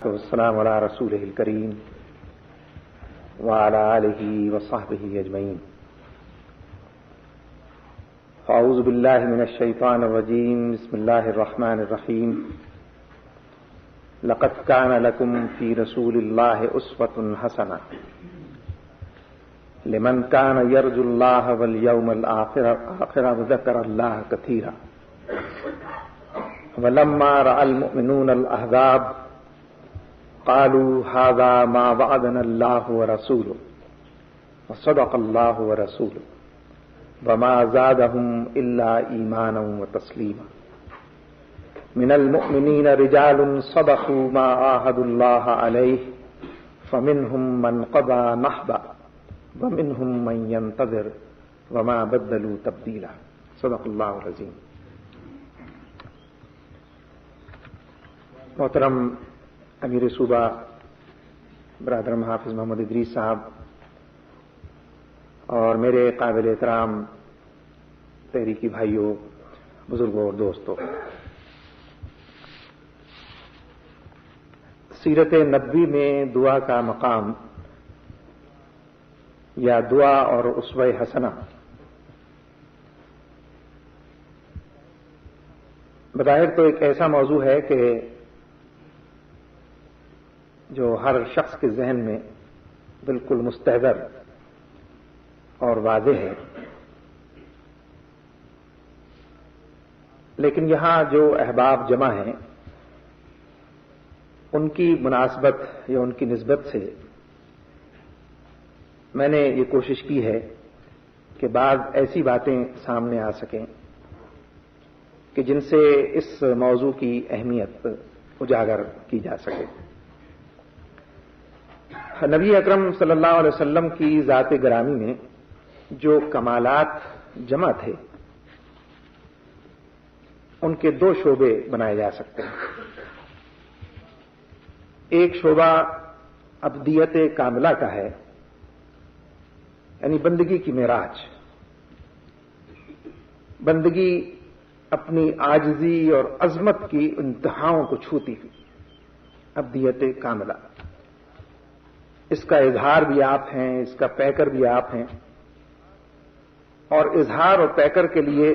والسلام على رسوله الكريم وعلى آله وصحبه أجمعين. أعوذ بالله من الشيطان الرجيم. بسم الله الرحمن الرحيم. لقد كان لكم في رسول الله أسوة حسنة لمن كان يرجو الله واليوم الآخر وذكر الله كثيرا. ولما رأى المؤمنون الأحزاب قالوا هذا ما وعدنا الله ورسوله وصدق الله ورسوله وما زادهم إلا إيمانا وتسليما. من المؤمنين رجال صدقوا ما عاهدوا الله عليه فمنهم من قضى نحبه ومنهم من ينتظر وما بدلوا تبديلا. صدق الله العظيم. محترم امیر صوبہ برادر حافظ محمد ادریس صاحب اور میرے قابل احترام تحریکی بھائیوں، بزرگوں اور دوستوں، سیرت نبوی میں دعا کا مقام یا دعا اور اسوہ حسنہ بظاہر تو ایک ایسا موضوع ہے کہ جو ہر شخص کے ذہن میں بالکل مستحضر اور واضح ہے، لیکن یہاں جو احباب جمع ہیں ان کی مناسبت یا ان کی نسبت سے میں نے یہ کوشش کی ہے کہ بعض ایسی باتیں سامنے آ سکیں کہ جن سے اس موضوع کی اہمیت اجاگر کی جا سکے. نبی اکرم صلی اللہ علیہ وسلم کی ذات گرامی میں جو کمالات جمع تھے ان کے دو شعبے بنائے جا سکتے ہیں. ایک شعبہ ابدیت کاملہ کا ہے، یعنی بندگی کی معراج، بندگی اپنی عاجزی اور عظمت کی انتہاؤں کو چھوتی ہوئی، ابدیت کاملہ. اس کا اظہار بھی آپ ہیں، اس کا پیکر بھی آپ ہیں، اور اظہار اور پیکر کے لیے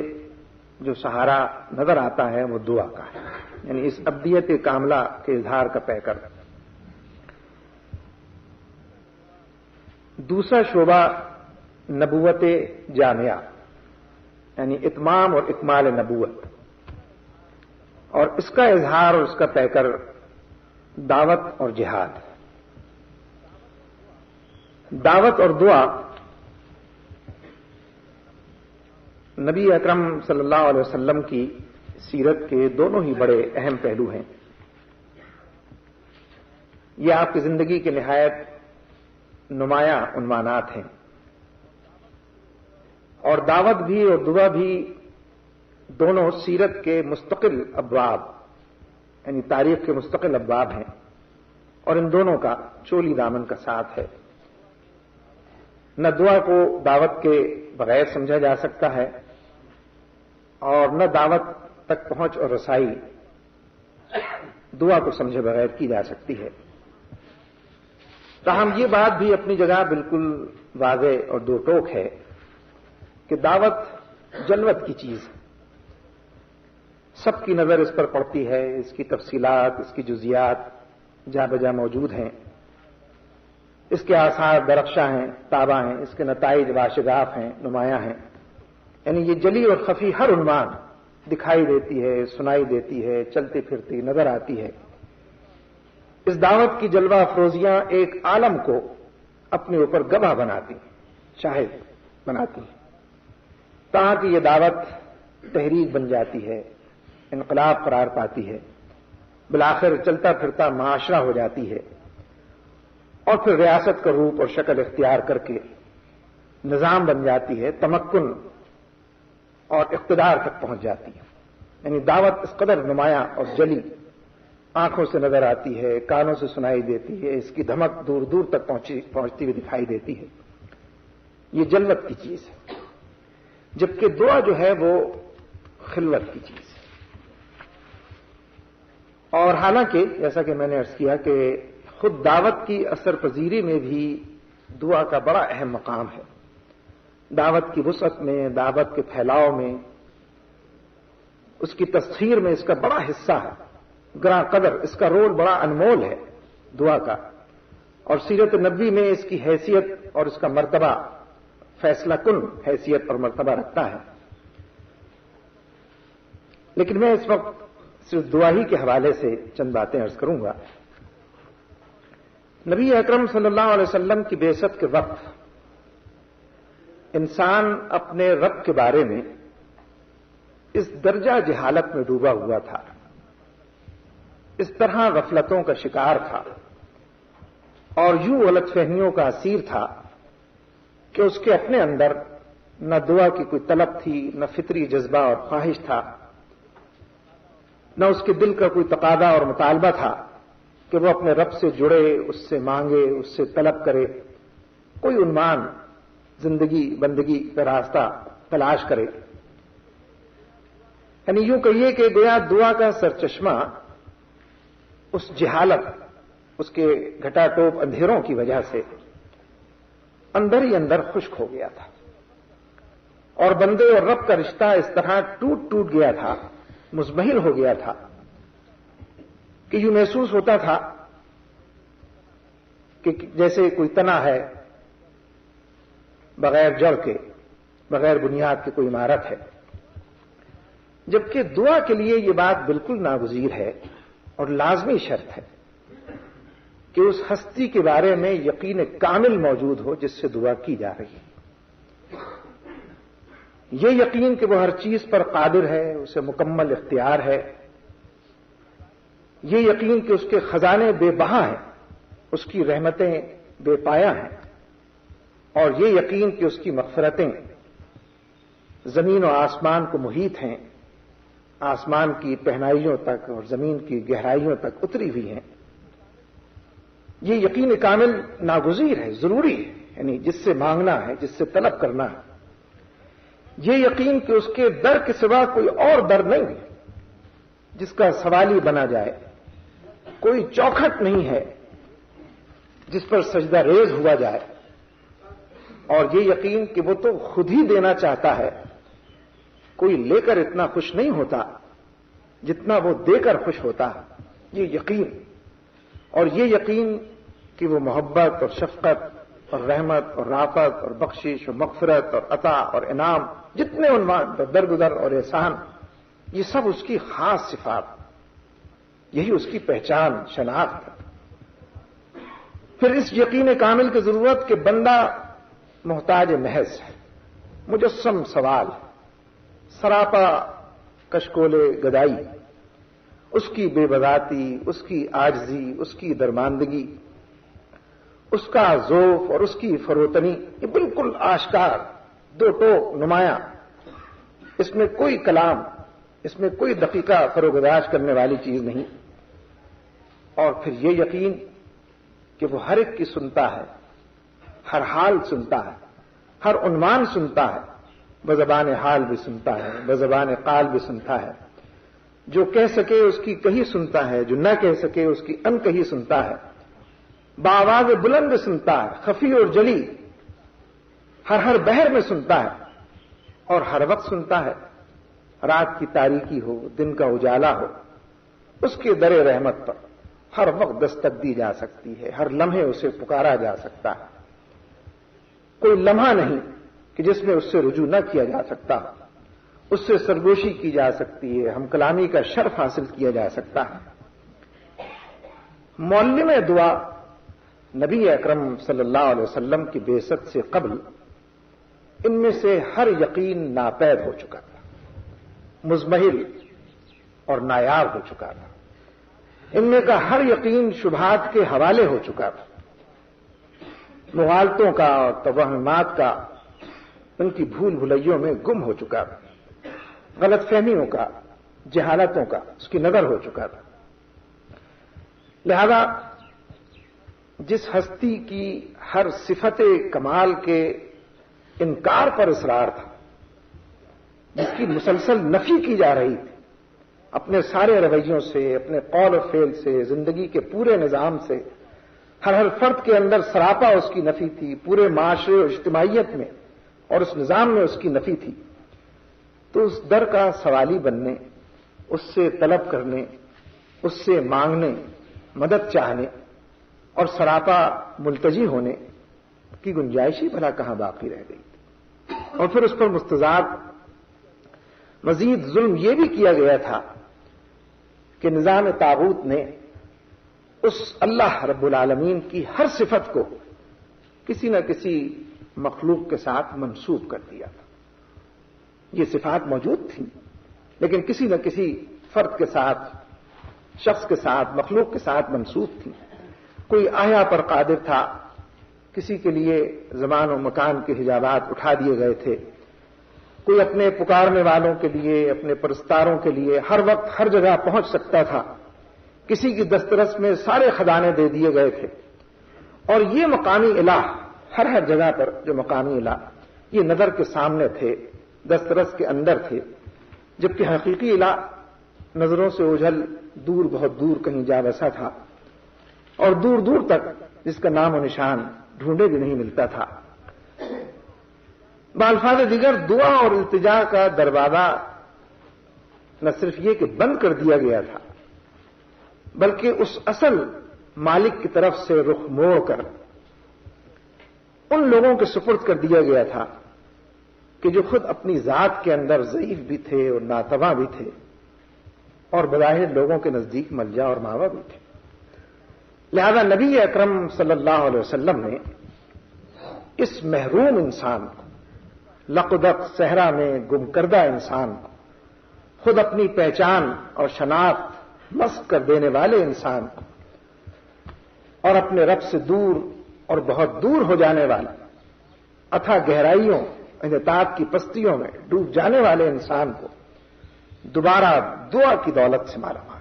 جو سہارا نظر آتا ہے وہ دعا کا ہے، یعنی اس ابدیت کاملہ کے اظہار کا پیکر. دوسرا شعبہ نبوت جامعہ، یعنی اتمام اور اکمال نبوت، اور اس کا اظہار اور اس کا پیکر دعوت اور جہاد. دعوت اور دعا نبی اکرم صلی اللہ علیہ وسلم کی سیرت کے دونوں ہی بڑے اہم پہلو ہیں. یہ آپ کی زندگی کے نہایت نمایاں عنوانات ہیں، اور دعوت بھی اور دعا بھی دونوں سیرت کے مستقل ابواب، یعنی تاریخ کے مستقل ابواب ہیں، اور ان دونوں کا چولی دامن کا ساتھ ہے. نہ دعا کو دعوت کے بغیر سمجھا جا سکتا ہے اور نہ دعوت تک پہنچ اور رسائی دعا کو سمجھے بغیر کی جا سکتی ہے. تاہم یہ بات بھی اپنی جگہ بالکل واضح اور دو ٹوک ہے کہ دعوت جلوت کی چیز ہے، سب کی نظر اس پر پڑتی ہے، اس کی تفصیلات، اس کی جزیات جا بجا موجود ہیں، اس کے آثار درخشاں ہیں، تابع ہیں، اس کے نتائج واشگاف ہیں، نمایاں ہیں. یعنی یہ جلی اور خفی ہر عنوان دکھائی دیتی ہے، سنائی دیتی ہے، چلتی پھرتی نظر آتی ہے. اس دعوت کی جلوہ افروزیاں ایک عالم کو اپنے اوپر گواہ بناتی ہیں، شاہد بناتی ہیں، تاکہ یہ دعوت تحریک بن جاتی ہے، انقلاب قرار پاتی ہے، بالآخر چلتا پھرتا معاشرہ ہو جاتی ہے، اور پھر ریاست کا روپ اور شکل اختیار کر کے نظام بن جاتی ہے، تمکن اور اقتدار تک پہنچ جاتی ہے. یعنی دعوت اس قدر نمایاں اور جلی آنکھوں سے نظر آتی ہے، کانوں سے سنائی دیتی ہے، اس کی دھمک دور دور تک پہنچتی ہوئی دکھائی دیتی ہے. یہ جلوت کی چیز ہے، جبکہ دعا جو ہے وہ خلوت کی چیز ہے. اور حالانکہ جیسا کہ میں نے عرض کیا کہ خود دعوت کی اثر پذیری میں بھی دعا کا بڑا اہم مقام ہے. دعوت کی وسعت میں، دعوت کے پھیلاؤ میں، اس کی تسخیر میں اس کا بڑا حصہ ہے. گراں قدر اس کا رول بڑا انمول ہے دعا کا، اور سیرت نبوی میں اس کی حیثیت اور اس کا مرتبہ فیصلہ کن حیثیت اور مرتبہ رکھتا ہے. لیکن میں اس وقت صرف دعا ہی کے حوالے سے چند باتیں عرض کروں گا. نبی اکرم صلی اللہ علیہ وسلم کی بعثت کے وقت انسان اپنے رب کے بارے میں اس درجہ جہالت میں ڈوبا ہوا تھا، اس طرح غفلتوں کا شکار تھا اور یوں غلط فہمیوں کا اسیر تھا کہ اس کے اپنے اندر نہ دعا کی کوئی طلب تھی، نہ فطری جذبہ اور خواہش تھا، نہ اس کے دل کا کوئی تقاضا اور مطالبہ تھا کہ وہ اپنے رب سے جڑے، اس سے مانگے، اس سے طلب کرے، کوئی عنوان زندگی بندگی کا راستہ تلاش کرے. یعنی یوں کہیے کہ گویا دعا کا سرچشمہ اس جہالت، اس کے گھٹا ٹوپ اندھیروں کی وجہ سے اندر ہی اندر خشک ہو گیا تھا، اور بندے اور رب کا رشتہ اس طرح ٹوٹ گیا تھا، مزمحل ہو گیا تھا کہ یوں محسوس ہوتا تھا کہ جیسے کوئی تنا ہے بغیر جڑ کے، بغیر بنیاد کے کوئی عمارت ہے. جبکہ دعا کے لیے یہ بات بالکل ناگزیر ہے اور لازمی شرط ہے کہ اس ہستی کے بارے میں یقین کامل موجود ہو جس سے دعا کی جا رہی ہے. یہ یقین کہ وہ ہر چیز پر قادر ہے، اسے مکمل اختیار ہے، یہ یقین کہ اس کے خزانے بے بہا ہیں، اس کی رحمتیں بے پایا ہیں، اور یہ یقین کہ اس کی مغفرتیں زمین و آسمان کو محیط ہیں، آسمان کی پہنائیوں تک اور زمین کی گہرائیوں تک اتری ہوئی ہیں. یہ یقین کامل ناگزیر ہے، ضروری ہے، یعنی جس سے مانگنا ہے، جس سے طلب کرنا ہے. یہ یقین کہ اس کے در کے سوا کوئی اور در نہیں ہے جس کا سوالی بنا جائے، کوئی چوکھٹ نہیں ہے جس پر سجدہ ریز ہوا جائے، اور یہ یقین کہ وہ تو خود ہی دینا چاہتا ہے، کوئی لے کر اتنا خوش نہیں ہوتا جتنا وہ دے کر خوش ہوتا ہے. یہ یقین، اور یہ یقین کہ وہ محبت اور شفقت اور رحمت اور رافت اور بخشش اور مغفرت اور عطا اور انعام، جتنے عنوان درگزر اور احسان، یہ سب اس کی خاص صفات، یہی اس کی پہچان شناخت ہے. پھر اس یقین کامل کی ضرورت کہ بندہ محتاج محض ہے، مجسم سوال، سراپا کشکول گدائی، اس کی بے بذاتی، اس کی عاجزی، اس کی درماندگی، اس کا ذوف اور اس کی فروتنی، یہ بالکل آشکار، دو ٹوک نمایاں، اس میں کوئی کلام، اس میں کوئی دقیقہ فروگداش کرنے والی چیز نہیں. اور پھر یہ یقین کہ وہ ہر ایک کی سنتا ہے، ہر حال سنتا ہے، ہر عنوان سنتا ہے، بزبان حال بھی سنتا ہے، بزبان قال بھی سنتا ہے، جو کہہ سکے اس کی کہی سنتا ہے، جو نہ کہہ سکے اس کی ان کہی سنتا ہے، بآواز بلند سنتا ہے، خفی اور جلی، ہر بہر میں سنتا ہے، اور ہر وقت سنتا ہے. رات کی تاریکی ہو، دن کا اجالا ہو، اس کے در رحمت پر ہر وقت دستک دی جا سکتی ہے، ہر لمحے اسے پکارا جا سکتا ہے. کوئی لمحہ نہیں کہ جس میں اس سے رجوع نہ کیا جا سکتا، اس سے سرگوشی کی جا سکتی ہے، ہم کلامی کا شرف حاصل کیا جا سکتا ہے. معلم دعا نبی اکرم صلی اللہ علیہ وسلم کی بعثت سے قبل ان میں سے ہر یقین ناپید ہو چکا تھا، مزمحل اور نایاب ہو چکا تھا. ان میں کا ہر یقین شبہات کے حوالے ہو چکا تھا، مغالطوں کا اور توہمات کا ان کی بھول بھلائیوں میں گم ہو چکا تھا، غلط فہمیوں کا، جہالتوں کا اس کی نظر ہو چکا تھا. لہذا جس ہستی کی ہر صفت کمال کے انکار پر اصرار تھا، جس کی مسلسل نفی کی جا رہی تھی، اپنے سارے رویوں سے، اپنے قول و فعل سے، زندگی کے پورے نظام سے، ہر فرد کے اندر سراپا اس کی نفی تھی، پورے معاشرے اور اجتماعیت میں اور اس نظام میں اس کی نفی تھی، تو اس در کا سوالی بننے، اس سے طلب کرنے، اس سے مانگنے، مدد چاہنے اور سراپا ملتجی ہونے کی گنجائش ہی بھلا کہاں باقی رہ گئی. اور پھر اس پر مستضاد مزید ظلم یہ بھی کیا گیا تھا کہ نظام طاغوت نے اس اللہ رب العالمین کی ہر صفت کو کسی نہ کسی مخلوق کے ساتھ منسوب کر دیا تھا. یہ صفات موجود تھیں لیکن کسی نہ کسی فرد کے ساتھ، شخص کے ساتھ، مخلوق کے ساتھ منسوب تھی. کوئی احیا پر قادر تھا، کسی کے لیے زمان و مکان کے حجابات اٹھا دیے گئے تھے. کوئی اپنے پکارنے والوں کے لیے، اپنے پرستاروں کے لیے ہر وقت ہر جگہ پہنچ سکتا تھا. کسی کی دسترس میں سارے خزانے دے دیے گئے تھے. اور یہ مقامی الہ، ہر جگہ پر جو مقامی الہ، یہ نظر کے سامنے تھے، دسترس کے اندر تھے، جبکہ حقیقی الہ نظروں سے اوجھل دور، بہت دور کہیں جا بسا تھا اور دور دور تک جس کا نام و نشان ڈھونڈے بھی نہیں ملتا تھا. بالفاظ دیگر دعا اور التجا کا دروازہ نہ صرف یہ کہ بند کر دیا گیا تھا بلکہ اس اصل مالک کی طرف سے رخ موڑ کر ان لوگوں کے سپرد کر دیا گیا تھا کہ جو خود اپنی ذات کے اندر ضعیف بھی تھے اور ناتواں بھی تھے اور بظاہر لوگوں کے نزدیک ملجا اور ماوا بھی تھے. لہذا نبی اکرم صلی اللہ علیہ وسلم نے اس محروم انسان کو، لقدق صحرا میں گم کردہ انسان کو، خود اپنی پہچان اور شناخت مسخ کر دینے والے انسان کو اور اپنے رب سے دور اور بہت دور ہو جانے والے، اتھا گہرائیوں، انحطاط کی پستیوں میں ڈوب جانے والے انسان کو دوبارہ دعا کی دولت سے مالا مال.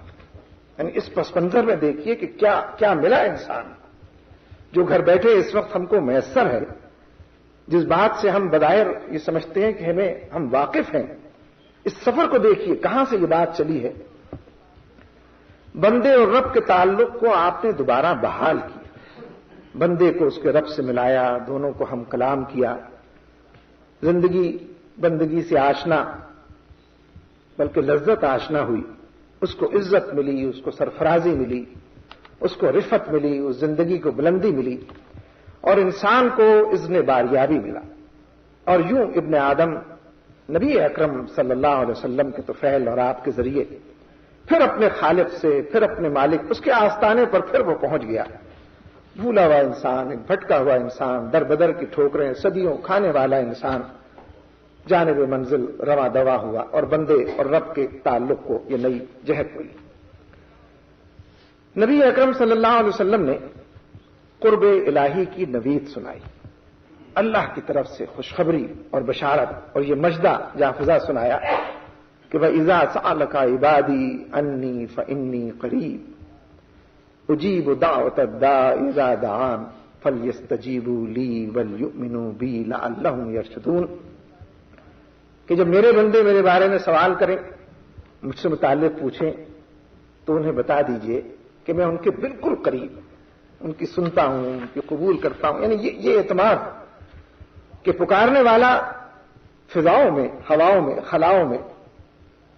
یعنی اس پس منظر میں دیکھیے کہ کیا ملا انسان جو گھر بیٹھے اس وقت ہم کو میسر ہے، جس بات سے ہم بظاہر یہ سمجھتے ہیں کہ ہم واقف ہیں. اس سفر کو دیکھیے کہاں سے یہ بات چلی ہے. بندے اور رب کے تعلق کو آپ نے دوبارہ بحال کیا، بندے کو اس کے رب سے ملایا، دونوں کو ہم کلام کیا، زندگی بندگی سے آشنا، بلکہ لذت آشنا ہوئی، اس کو عزت ملی، اس کو سرفرازی ملی، اس کو رفعت ملی، اس زندگی کو بلندی ملی اور انسان کو اذن باریابی ملا. اور یوں ابن آدم نبی اکرم صلی اللہ علیہ وسلم کے طفیل اور آپ کے ذریعے پھر اپنے خالق سے، پھر اپنے مالک، اس کے آستانے پر پھر وہ پہنچ گیا. بھولا ہوا انسان، ایک بھٹکا ہوا انسان، در بدر کی ٹھوکریں صدیوں کھانے والا انسان جانب منزل رواں دوا ہوا اور بندے اور رب کے تعلق کو یہ نئی جہت ملی. نبی اکرم صلی اللہ علیہ وسلم نے قرب الہی کی نوید سنائی، اللہ کی طرف سے خوشخبری اور بشارت اور یہ مجدہ جافزہ سنایا کہ وَإِذَا سَأَلَكَ عِبَادِي عَنِّي فَإِنِّي قَرِيبٌ أُجِيبُ دَعْوَةَ الدَّاعِ إِذَا دَعَانِ فَلْيَسْتَجِيبُوا لِي وَلْيُؤْمِنُوا بِي لَعَلَّهُمْ يَرْشُدُونَ. کہ جب میرے بندے میرے بارے میں سوال کریں، مجھ سے متعلق پوچھیں، تو انہیں بتا دیجئے کہ میں ان کے بالکل قریب، ان کی سنتا ہوں، ان کی قبول کرتا ہوں. یعنی یہ اعتماد کہ پکارنے والا فضاؤں میں، ہواؤں میں، خلاؤں میں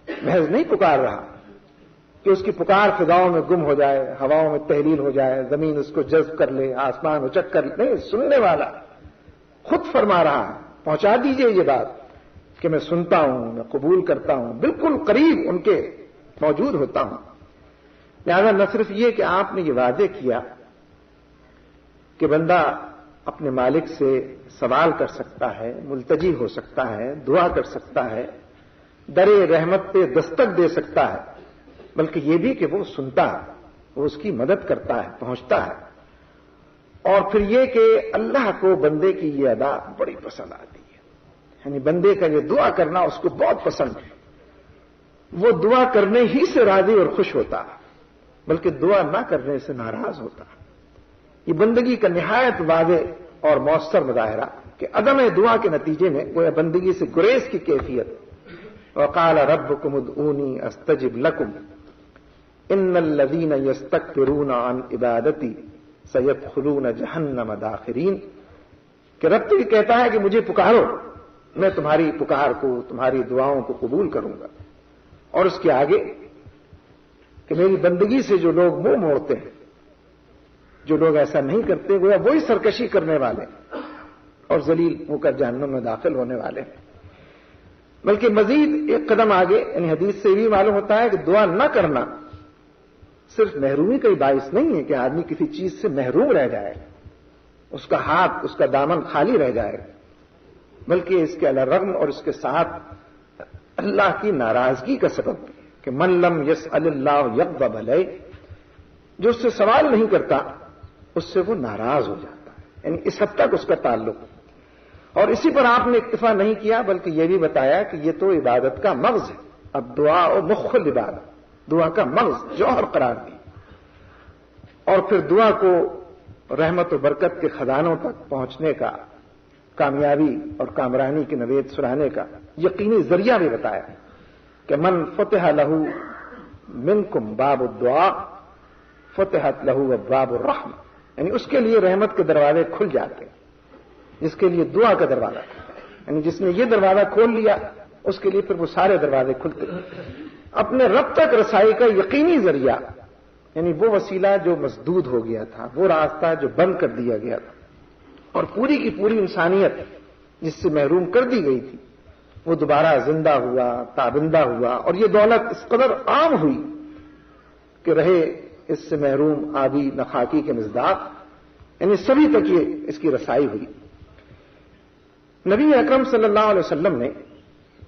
محض نہیں پکار رہا کہ اس کی پکار فضاؤں میں گم ہو جائے، ہواؤں میں تحلیل ہو جائے، زمین اس کو جذب کر لے، آسمان اچک کر لے. نہیں، سننے والا خود فرما رہا ہے، پہنچا دیجئے یہ بات کہ میں سنتا ہوں، میں قبول کرتا ہوں، بالکل قریب ان کے موجود ہوتا ہوں. لہذا نہ صرف یہ کہ آپ نے یہ واضح کیا کہ بندہ اپنے مالک سے سوال کر سکتا ہے، ملتجی ہو سکتا ہے، دعا کر سکتا ہے، در رحمت پہ دستک دے سکتا ہے، بلکہ یہ بھی کہ وہ سنتا ہے، وہ اس کی مدد کرتا ہے، پہنچتا ہے. اور پھر یہ کہ اللہ کو بندے کی یہ ادا بڑی پسند آتی ہے. یعنی بندے کا یہ دعا کرنا اس کو بہت پسند ہے. وہ دعا کرنے ہی سے راضی اور خوش ہوتا ہے، بلکہ دعا نہ کرنے سے ناراض ہوتا ہے. یہ بندگی کا نہایت واضح اور مؤثر مظاہرہ کہ عدم دعا کے نتیجے میں گویا بندگی سے گریز کی کیفیت وقال ربكم ادعوني استجب لكم ان الذين يستكبرون عن عبادتي سيدخلون جہنم داخرین، کہ رب تو یہ کہتا ہے کہ مجھے پکارو، میں تمہاری پکار کو، تمہاری دعاؤں کو قبول کروں گا، اور اس کے آگے کہ میری بندگی سے جو لوگ منہ موڑتے ہیں، جو لوگ ایسا نہیں کرتے، گویا وہی سرکشی کرنے والے اور ذلیل ہو کر جہنم میں داخل ہونے والے ہیں۔ بلکہ مزید ایک قدم آگے، یعنی حدیث سے یہ معلوم ہوتا ہے کہ دعا نہ کرنا صرف محرومی کا ہی باعث نہیں ہے کہ آدمی کسی چیز سے محروم رہ جائے، اس کا ہاتھ، اس کا دامن خالی رہ جائے، بلکہ اس کے الرغم اور اس کے ساتھ اللہ کی ناراضگی کا سبب ہے کہ من لم یسأل اللہ یغضب علیہ، جو اس سے سوال نہیں کرتا اس سے وہ ناراض ہو جاتا ہے، یعنی اس حد تک اس کا تعلق۔ اور اسی پر آپ نے اکتفا نہیں کیا بلکہ یہ بھی بتایا کہ یہ تو عبادت کا مغز ہے، اب دعا و مخ العبادت، دعا کا مغز جوہر قرار دی، اور پھر دعا کو رحمت و برکت کے خزانوں تک پہنچنے کا، کامیابی اور کامرانی کی نوید سرانے کا یقینی ذریعہ بھی بتایا کہ من فتح لہو منکم باب الدعاء فتحت لہو ابواب الرحمہ، یعنی اس کے لیے رحمت کے دروازے کھل جاتے ہیں، جس کے لیے دعا کا دروازہ، یعنی جس نے یہ دروازہ کھول لیا اس کے لیے پھر وہ سارے دروازے کھلتے ہیں۔ اپنے رب تک رسائی کا یقینی ذریعہ، یعنی وہ وسیلہ جو مسدود ہو گیا تھا، وہ راستہ جو بند کر دیا گیا تھا، اور پوری کی پوری انسانیت جس سے محروم کر دی گئی تھی وہ دوبارہ زندہ ہوا، تابندہ ہوا، اور یہ دولت اس قدر عام ہوئی کہ رہے اس سے محروم آبی نخاکی کے مزداق، یعنی سبھی تک یہ اس کی رسائی ہوئی۔ نبی اکرم صلی اللہ علیہ وسلم نے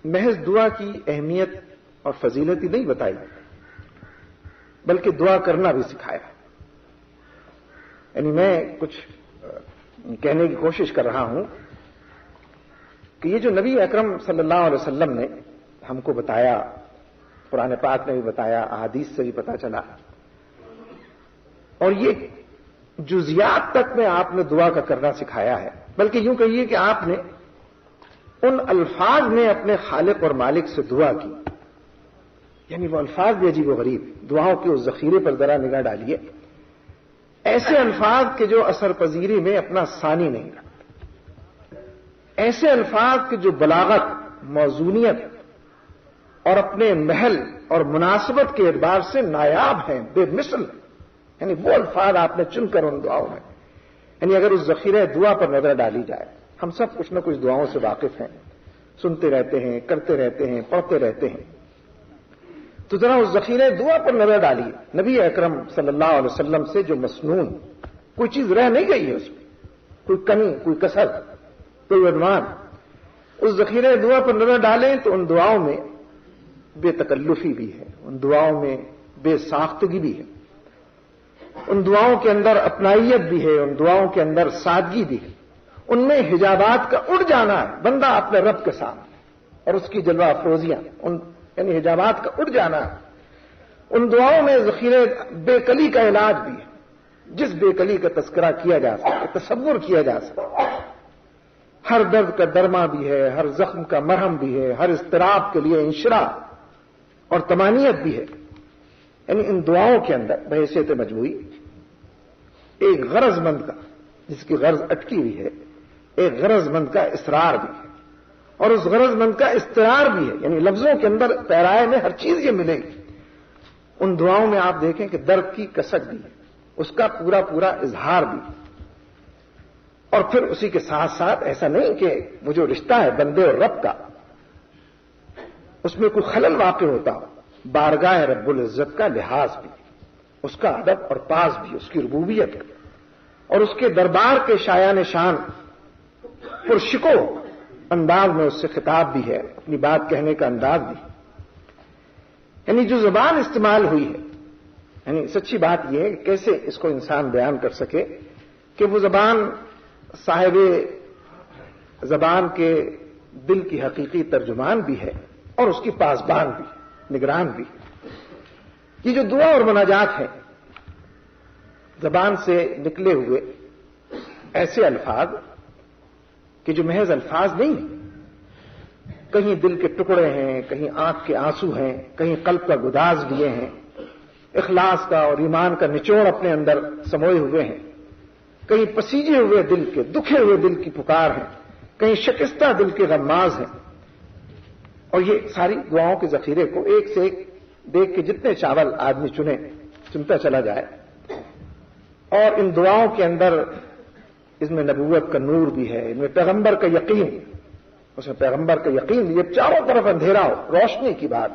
محض دعا کی اہمیت اور فضیلت ہی نہیں بتائی بلکہ دعا کرنا بھی سکھایا۔ یعنی میں کچھ کہنے کی کوشش کر رہا ہوں کہ یہ جو نبی اکرم صلی اللہ علیہ وسلم نے ہم کو بتایا، قرآن پاک نے بھی بتایا، احادیث سے بھی پتہ چلا، اور یہ جزیات تک میں آپ نے دعا کا کرنا سکھایا ہے، بلکہ یوں کہیے کہ آپ نے ان الفاظ میں اپنے خالق اور مالک سے دعا کی، یعنی وہ الفاظ بھی عجیب و غریب، دعاؤں کے اس ذخیرے پر ذرا نگاہ ڈالیے، ایسے الفاظ کے جو اثر پذیری میں اپنا ثانی نہیں رکھتے، ایسے الفاظ کے جو بلاغت، موزونیت اور اپنے محل اور مناسبت کے اعتبار سے نایاب ہیں، بے مثل، یعنی وہ الفاظ آپ نے چن کر ان دعاؤں میں، یعنی اگر اس ذخیرہ دعا پر نظر ڈالی جائے، ہم سب کچھ نہ کچھ دعاؤں سے واقف ہیں، سنتے رہتے ہیں، کرتے رہتے ہیں، پڑھتے رہتے ہیں، تو ذرا اس ذخیرہ دعا پر نظر ڈالیے، نبی اکرم صلی اللہ علیہ وسلم سے جو مسنون کوئی چیز رہ نہیں گئی ہے، اس میں کوئی کمی، کوئی کسر، کوئی عنوان، اس ذخیرہ دعا پر نظر ڈالیں تو ان دعاؤں میں بے تکلفی بھی ہے، ان دعاؤں میں بے ساختگی بھی ہے، ان دعاؤں کے اندر اپنائیت بھی ہے، ان دعاؤں کے اندر سادگی بھی ہے، ان میں حجابات کا اڑ جانا ہے، بندہ اپنے رب کے سامنے اور اس کی جلوہ افروزیاں، یعنی حجابات کا اڑ جانا ہے۔ ان دعاؤں میں ذخیرے بے کلی کا علاج بھی ہے، جس بے کلی کا تذکرہ کیا جا سکے، تصور کیا جا سکے، ہر درد کا درما بھی ہے، ہر زخم کا مرہم بھی ہے، ہر اضطراب کے لیے انشراح اور طمانینت بھی ہے، یعنی ان دعاؤں کے اندر بحیثیت مجموعی ایک غرض مند کا، جس کی غرض اٹکی ہوئی ہے، ایک غرض مند کا اصرار بھی ہے، اور اس غرض مند کا استرار بھی ہے، یعنی لفظوں کے اندر پیرائے میں ہر چیز یہ ملے گی۔ ان دعاؤں میں آپ دیکھیں کہ درد کی کسک بھی ہے، اس کا پورا پورا اظہار بھی، اور پھر اسی کے ساتھ ساتھ ایسا نہیں کہ وہ جو رشتہ ہے بندے اور رب کا، اس میں کوئی خلل واقع ہوتا ہو، بارگاہ رب العزت کا لحاظ بھی، اس کا ادب اور پاس بھی، اس کی ربوبیت کا، اور اس کے دربار کے شایان شان پرشکو انداز میں اس سے خطاب بھی ہے، اپنی بات کہنے کا انداز بھی، یعنی جو زبان استعمال ہوئی ہے، یعنی سچی بات یہ ہے کہ کیسے اس کو انسان بیان کر سکے کہ وہ زبان صاحب زبان کے دل کی حقیقی ترجمان بھی ہے اور اس کی پاسبان بھی، نگران بھی۔ یہ جو دعا اور مناجات ہیں، زبان سے نکلے ہوئے ایسے الفاظ کہ جو محض الفاظ نہیں ہیں، کہیں دل کے ٹکڑے ہیں، کہیں آنکھ کے آنسو ہیں، کہیں قلب کا گداز لیے ہیں، اخلاص کا اور ایمان کا نچوڑ اپنے اندر سموئے ہوئے ہیں، کہیں پسیجے ہوئے دل کے، دکھے ہوئے دل کی پکار ہیں، کہیں شکستہ دل کے غماز ہیں. اور یہ ساری دعاؤں کے ذخیرے کو ایک سے ایک دیکھ کے جتنے چاول آدمی چنتا چلا جائے. اور ان دعاؤں کے اندر اس میں نبوت کا نور بھی ہے، ان میں پیغمبر کا یقین، اس میں پیغمبر کا یقین. جب چاروں طرف اندھیرا ہو، روشنی کی بات،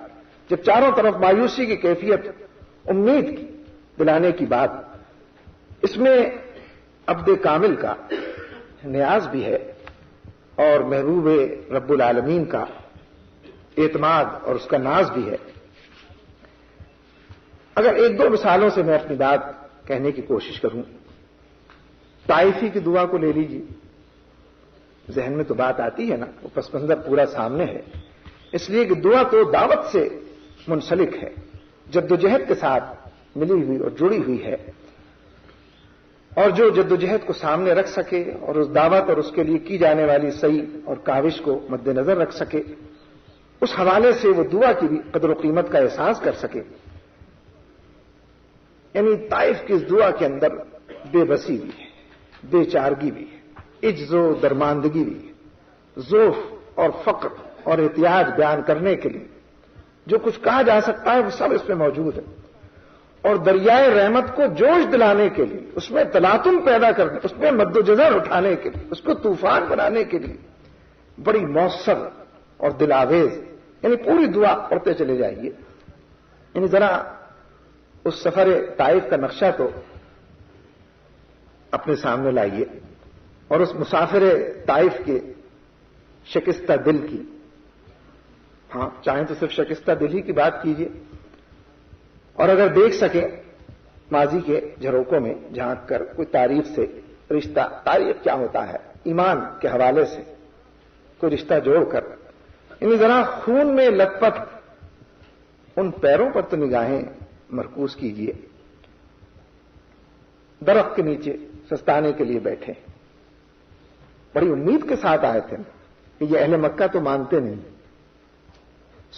جب چاروں طرف مایوسی کی کیفیت، امید کی دلانے کی بات، اس میں عبد کامل کا نیاز بھی ہے اور محبوب رب العالمین کا اعتماد اور اس کا ناز بھی ہے. اگر ایک دو مثالوں سے میں اپنی بات کہنے کی کوشش کروں، طائفی کی دعا کو لے لیجیے. ذہن میں تو بات آتی ہے نا، وہ پس منظر پورا سامنے ہے، اس لیے کہ دعا تو دعوت سے منسلک ہے، جدوجہد کے ساتھ ملی ہوئی اور جڑی ہوئی ہے. اور جو جدوجہد کو سامنے رکھ سکے اور اس دعوت اور اس کے لیے کی جانے والی سعی اور کاوش کو مد نظر رکھ سکے، اس حوالے سے وہ دعا کی بھی قدر و قیمت کا احساس کر سکے. یعنی طائف کی اس دعا کے اندر بے بسی بھی ہے، بے چارگی بھی ہے، عجز و درماندگی بھی ہے، ذوف اور فقر اور احتیاج بیان کرنے کے لیے جو کچھ کہا جا سکتا ہے وہ سب اس میں موجود ہے. اور دریائے رحمت کو جوش دلانے کے لیے، اس میں تلاطم پیدا کرنے، اس میں مد و جزر اٹھانے کے لیے، اس کو طوفان بنانے کے لیے بڑی مؤثر اور دلاویز، یعنی پوری دعا پڑھتے چلے جائیے. یعنی ذرا اس سفر طائف کا نقشہ تو اپنے سامنے لائیے اور اس مسافر طائف کے شکستہ دل کی، ہاں چاہیں تو صرف شکستہ دل ہی کی بات کیجیے، اور اگر دیکھ سکیں ماضی کے جھروکوں میں جھانک کر کوئی تاریخ سے رشتہ، تاریخ کیا ہوتا ہے، ایمان کے حوالے سے کوئی رشتہ جوڑ کر، یعنی ذرا خون میں لت پت ان پیروں پر تو نگاہیں مرکوز کیجیے. درخت کے نیچے سستانے کے لیے بیٹھے، بڑی امید کے ساتھ آئے تھے کہ یہ اہل مکہ تو مانتے نہیں،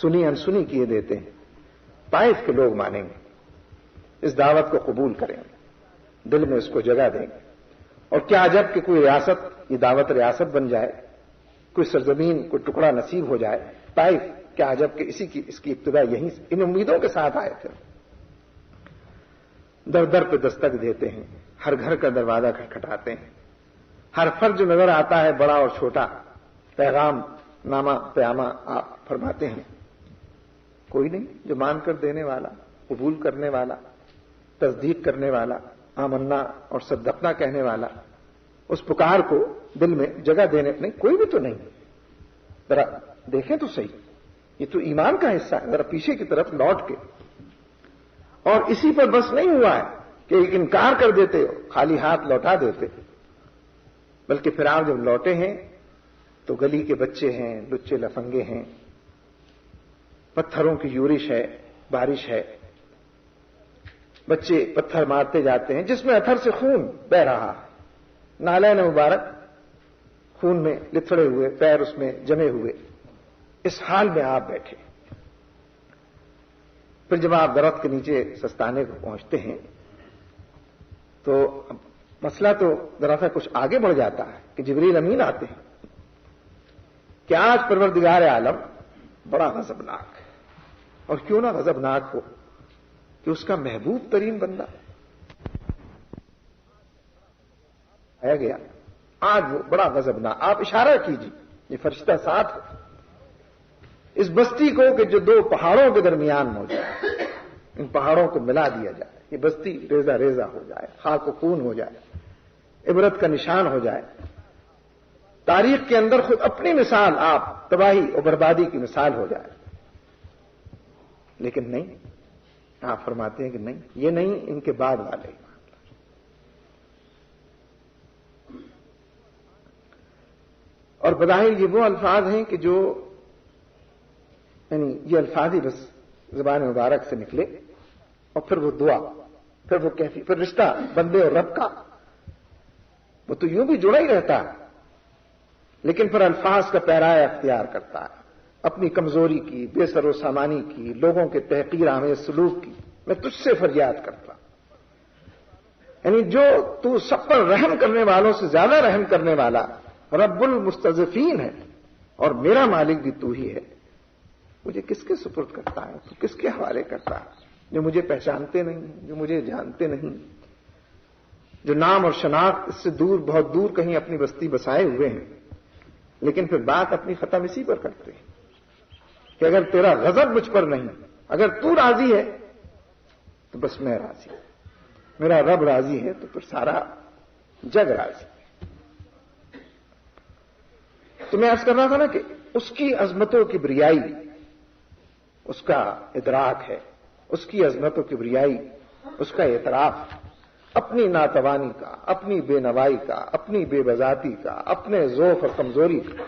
سنی انسنی کیے دیتے ہیں. طائف کے لوگ مانیں گے، اس دعوت کو قبول کریں گے، دل میں اس کو جگہ دیں گے. اور کیا عجب کہ کوئی ریاست، یہ دعوت ریاست بن جائے، کوئی سرزمین، کوئی ٹکڑا نصیب ہو جائے. طائف، کیا عجب کہ اس کی ابتدا یہیں سے، ان امیدوں کے ساتھ آئے تھے. در در پہ دستک دیتے ہیں، ہر گھر کا دروازہ کھٹکھٹاتے ہیں، ہر فرد جو نظر آتا ہے بڑا اور چھوٹا، پیغام نامہ پیامہ آپ فرماتے ہیں. کوئی نہیں جو مان کر دینے والا، قبول کرنے والا، تصدیق کرنے والا، آمنا اور صدقنا کہنے والا، اس پکار کو دل میں جگہ دینے، نہیں کوئی بھی تو نہیں. ذرا دیکھیں تو صحیح، یہ تو ایمان کا حصہ ہے. ذرا پیچھے کی طرف لوٹ کے، اور اسی پر بس نہیں ہوا ہے کہ ایک انکار کر دیتے ہو، خالی ہاتھ لوٹا دیتے، بلکہ پھر آپ جب لوٹے ہیں تو گلی کے بچے ہیں، لچے لفنگے ہیں، پتھروں کی یورش ہے، بارش ہے، بچے پتھر مارتے جاتے ہیں جس میں اتھر سے خون بہ رہا ہے، نالین مبارک خون میں لتھڑے ہوئے، پیر اس میں جمے ہوئے. اس حال میں آپ بیٹھے. پھر جب آپ درخت کے نیچے سستانے کو پہنچتے ہیں تو مسئلہ تو دراصل کچھ آگے بڑھ جاتا ہے کہ جبریل امین آتے ہیں کہ آج پروردگار عالم بڑا غضبناک ہے. اور کیوں نہ غضبناک ہو کہ اس کا محبوب ترین بندہ آیا گیا، آج وہ بڑا غضبناک. آپ اشارہ کیجیے، یہ فرشتہ ساتھ ہے، اس بستی کو کہ جو دو پہاڑوں کے درمیان موجود ہے، ان پہاڑوں کو ملا دیا جائے، یہ بستی ریزہ ریزہ ہو جائے، خاک و خون ہو جائے، عبرت کا نشان ہو جائے. تاریخ کے اندر خود اپنی مثال آپ تباہی اور بربادی کی مثال ہو جائے. لیکن نہیں، آپ فرماتے ہیں کہ نہیں، یہ نہیں، ان کے بعد والے. اور بظاہر یہ وہ الفاظ ہیں کہ جو، یعنی یہ الفاظ ہی بس زبان مبارک سے نکلے، اور پھر وہ دعا، پھر وہ کیفی، پھر رشتہ بندے اور رب کا وہ تو یوں بھی جڑا ہی رہتا ہے، لیکن پھر الفاظ کا پیرایا اختیار کرتا ہے. اپنی کمزوری کی، بے سر و سامانی کی، لوگوں کے تحقیر آمیز سلوک کی، میں تجھ سے فریاد کرتا ہوں۔ یعنی جو تو سب پر رحم کرنے والوں سے زیادہ رحم کرنے والا رب المستضعفین ہے اور میرا مالک بھی تو ہی ہے، مجھے کس کے سپرد کرتا ہے، تو کس کے حوالے کرتا ہے؟ جو مجھے پہچانتے نہیں، جو مجھے جانتے نہیں، جو نام اور شناخت اس سے دور، بہت دور کہیں اپنی بستی بسائے ہوئے ہیں، لیکن پھر بات اپنی ختم اسی پر کرتے ہیں کہ اگر تیرا غضب مجھ پر نہیں، اگر تو راضی ہے تو بس میں راضی ہوں، میرا رب راضی ہے تو پھر سارا جگ راضی ہے۔ تو میں عرض کر رہا تھا نا کہ اس کی عظمتوں کی بریائی اس کا ادراک ہے، اس کی عظمتوں کی بریائی اس کا اعتراف، اپنی ناتوانی کا، اپنی بے نوائی کا، اپنی بے بذاتی کا، اپنے ضعف اور کمزوری کا،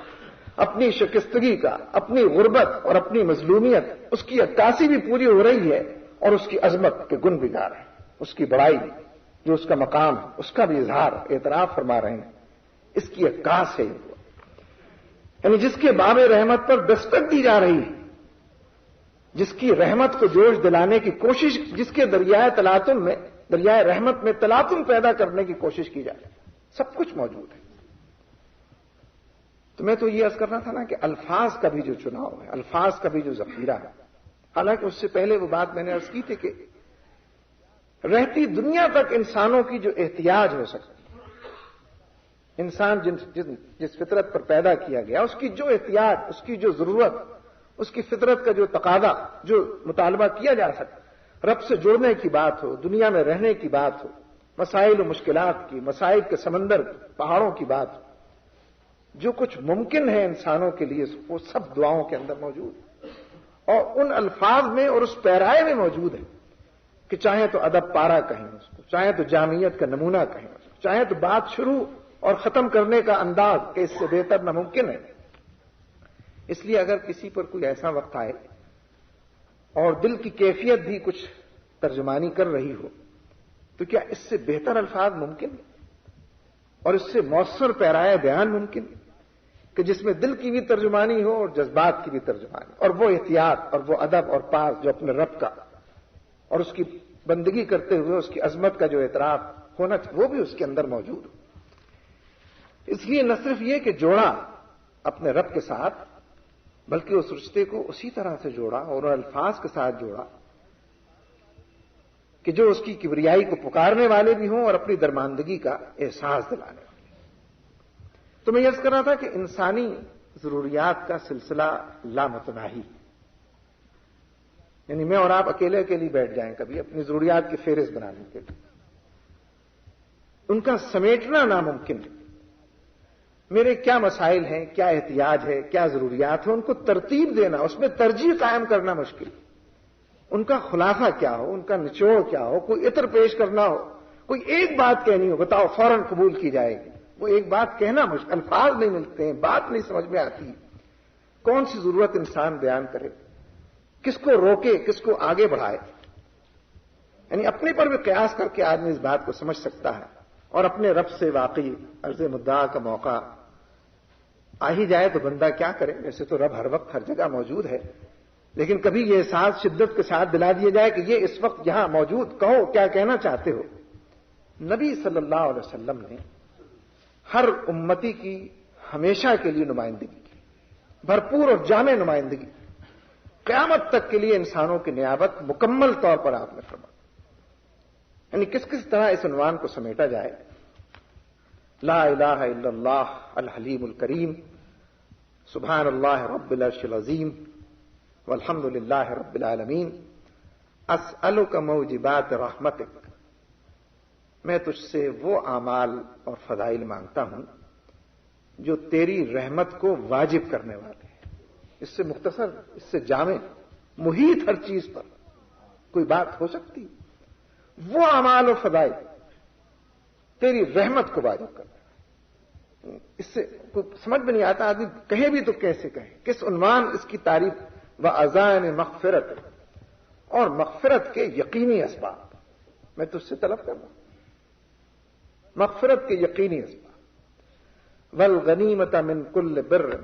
اپنی شکستگی کا، اپنی غربت اور اپنی مظلومیت، اس کی عکاسی بھی پوری ہو رہی ہے اور اس کی عظمت کے گن بھی گا رہے ہیں، اس کی بڑائی جو اس کا مقام ہے اس کا بھی اظہار اعتراف فرما رہے ہیں، اس کی عکاس ہے، یعنی جس کے باب رحمت پر دستک دی جا رہی ہے، جس کی رحمت کو جوش دلانے کی کوشش، جس کے دریائے تلاطم میں، دریائے رحمت میں تلاطم پیدا کرنے کی کوشش کی جا رہی ہے، سب کچھ موجود ہے۔ تو میں تو یہ عرض کرنا تھا نا کہ الفاظ کا بھی جو چناؤ ہے، الفاظ کا بھی جو ذخیرہ ہے، حالانکہ اس سے پہلے وہ بات میں نے عرض کی تھی کہ رہتی دنیا تک انسانوں کی جو احتیاج ہو سکتی، انسان جس فطرت پر پیدا کیا گیا، اس کی جو احتیاج، اس کی جو ضرورت، اس کی فطرت کا جو تقاضا، جو مطالبہ کیا جا سکتا، رب سے جڑنے کی بات ہو، دنیا میں رہنے کی بات ہو، مسائل و مشکلات کی، مسائل کے سمندر، پہاڑوں کی بات ہو، جو کچھ ممکن ہے انسانوں کے لیے وہ سب دعاؤں کے اندر موجود ہے، اور ان الفاظ میں اور اس پیرائے میں موجود ہے کہ چاہے تو ادب پارا کہیں اس کو، چاہے تو جامعیت کا نمونہ کہیں اس کو، چاہے تو بات شروع اور ختم کرنے کا انداز کہ اس سے بہتر ناممکن ہے۔ اس لیے اگر کسی پر کوئی ایسا وقت آئے اور دل کی کیفیت بھی کچھ ترجمانی کر رہی ہو تو کیا اس سے بہتر الفاظ ممکن ہے اور اس سے مؤثر پیرائے بیان ممکن ہے کہ جس میں دل کی بھی ترجمانی ہو اور جذبات کی بھی ترجمانی، اور وہ احتیاط اور وہ ادب اور پاس جو اپنے رب کا اور اس کی بندگی کرتے ہوئے اس کی عظمت کا جو اعتراف ہونا وہ بھی اس کے اندر موجود ہو۔ اس لیے نہ صرف یہ کہ جوڑا اپنے رب کے ساتھ، بلکہ اس رشتے کو اسی طرح سے جوڑا اور الفاظ کے ساتھ جوڑا کہ جو اس کی کبریائی کو پکارنے والے بھی ہوں اور اپنی درماندگی کا احساس دلانے والے۔ تو میں یہ عرض کر رہا تھا کہ انسانی ضروریات کا سلسلہ لامتناہی، یعنی میں اور آپ اکیلے اکیلے بیٹھ جائیں کبھی اپنی ضروریات کی فہرست بنانے کے لیے، ان کا سمیٹنا ناممکن ہے۔ میرے کیا مسائل ہیں، کیا احتیاج ہے، کیا ضروریات ہیں، ان کو ترتیب دینا، اس میں ترجیح قائم کرنا مشکل، ان کا خلاصہ کیا ہو، ان کا نچوڑ کیا ہو، کوئی عطر پیش کرنا ہو، کوئی ایک بات کہنی ہو، بتاؤ فوراً قبول کی جائے گی، وہ ایک بات کہنا مشکل، الفاظ نہیں ملتے ہیں، بات نہیں سمجھ میں آتی، کون سی ضرورت انسان بیان کرے، کس کو روکے، کس کو آگے بڑھائے، یعنی اپنے پر بھی قیاس کر کے آدمی اس بات کو سمجھ سکتا ہے، اور اپنے رب سے واقعی عرض مدعا کا موقع آ ہی جائے تو بندہ کیا کرے؟ ویسے تو رب ہر وقت ہر جگہ موجود ہے، لیکن کبھی یہ احساس شدت کے ساتھ دلا دیا جائے کہ یہ اس وقت یہاں موجود، کہو کیا کہنا چاہتے ہو۔ نبی صلی اللہ علیہ وسلم نے ہر امتی کی ہمیشہ کے لیے نمائندگی کی، بھرپور اور جامع نمائندگی، قیامت تک کے لیے انسانوں کی نیابت مکمل طور پر آپ نے فرمایا۔ یعنی کس کس طرح اس عنوان کو سمیٹا جائے، لا الہ الا اللہ الحلیم الکریم، سبحان اللہ رب العرش العظیم، والحمد للہ رب العالمین، اسألک موجبات رحمتک، میں تجھ سے وہ اعمال اور فضائل مانگتا ہوں جو تیری رحمت کو واجب کرنے والے ہیں۔ اس سے مختصر، اس سے جامع، محیط ہر چیز پر کوئی بات ہو سکتی؟ وہ اعمال و فضائل تیری رحمت کو واجب کرنا، اس سے کوئی سمجھ میں نہیں آتا، آدمی کہے بھی تو کیسے کہے، کس عنوان اس کی تعریف، وَأَذَانِ مغفرت، اور مغفرت کے یقینی اسباب میں تجھ سے طلب کروں، مغفرت کے یقینی اسباب، وَالْغَنِیمَةَ مِنْ كُلِّ بِرٍّ،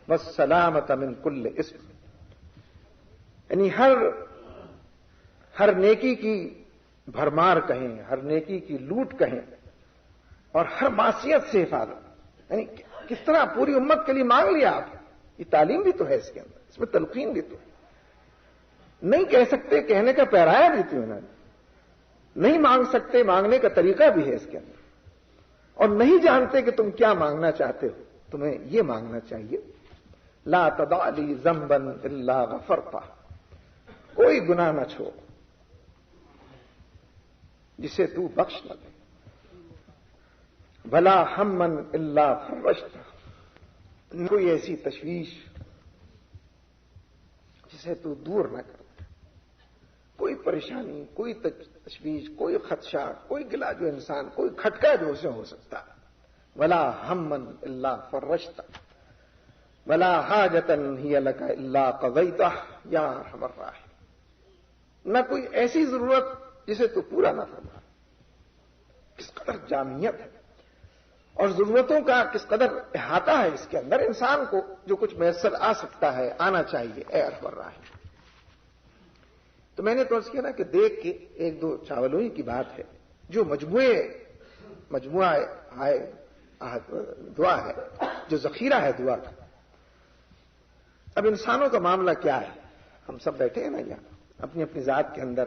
والسلامۃ من کل اسم، یعنی ہر نیکی کی بھرمار کہیں، ہر نیکی کی لوٹ کہیں، اور ہر معصیت سے حفاظت، یعنی کس طرح پوری امت کے لیے مانگ لیا آپ، یہ تعلیم بھی تو ہے اس کے اندر، اس میں تلقین بھی تو ہے، نہیں کہہ سکتے کہنے کا پیرایا بھی تو ہے، نہیں مانگ سکتے مانگنے کا طریقہ بھی ہے اس کے اندر، اور نہیں جانتے کہ تم کیا مانگنا چاہتے ہو، تمہیں یہ مانگنا چاہیے لا تدع لی ذنبا الا غفرتہ، کوئی گناہ نہ چھوڑ جسے تو بخش نہ دے، ولا ہما الا فرجتہ، کوئی ایسی تشویش جسے تو دور نہ کر، کوئی پریشانی، کوئی تشویش، کوئی خدشہ، کوئی گلا جو انسان، کوئی کھٹکا جو اسے ہو سکتا، ولا ہما الا فرجتہ ولا حاجۃ ہی لک الا قضیتہ یا ارحم الراحمین، نہ کوئی ایسی ضرورت جسے تو پورا نہ فرما، کس قدر جامعیت ہے اور ضرورتوں کا کس قدر احاطہ ہے اس کے اندر، انسان کو جو کچھ میسر آ سکتا ہے آنا چاہیے، اے ارحم الراحمین۔ تو میں نے تو عرض کیا نا کہ دیکھ کے ایک دو چاولوں کی بات ہے، جو مجموعہ دعا ہے، جو ذخیرہ ہے دعا کا۔ اب انسانوں کا معاملہ کیا ہے، ہم سب بیٹھے ہیں نا یہاں اپنی اپنی ذات کے اندر،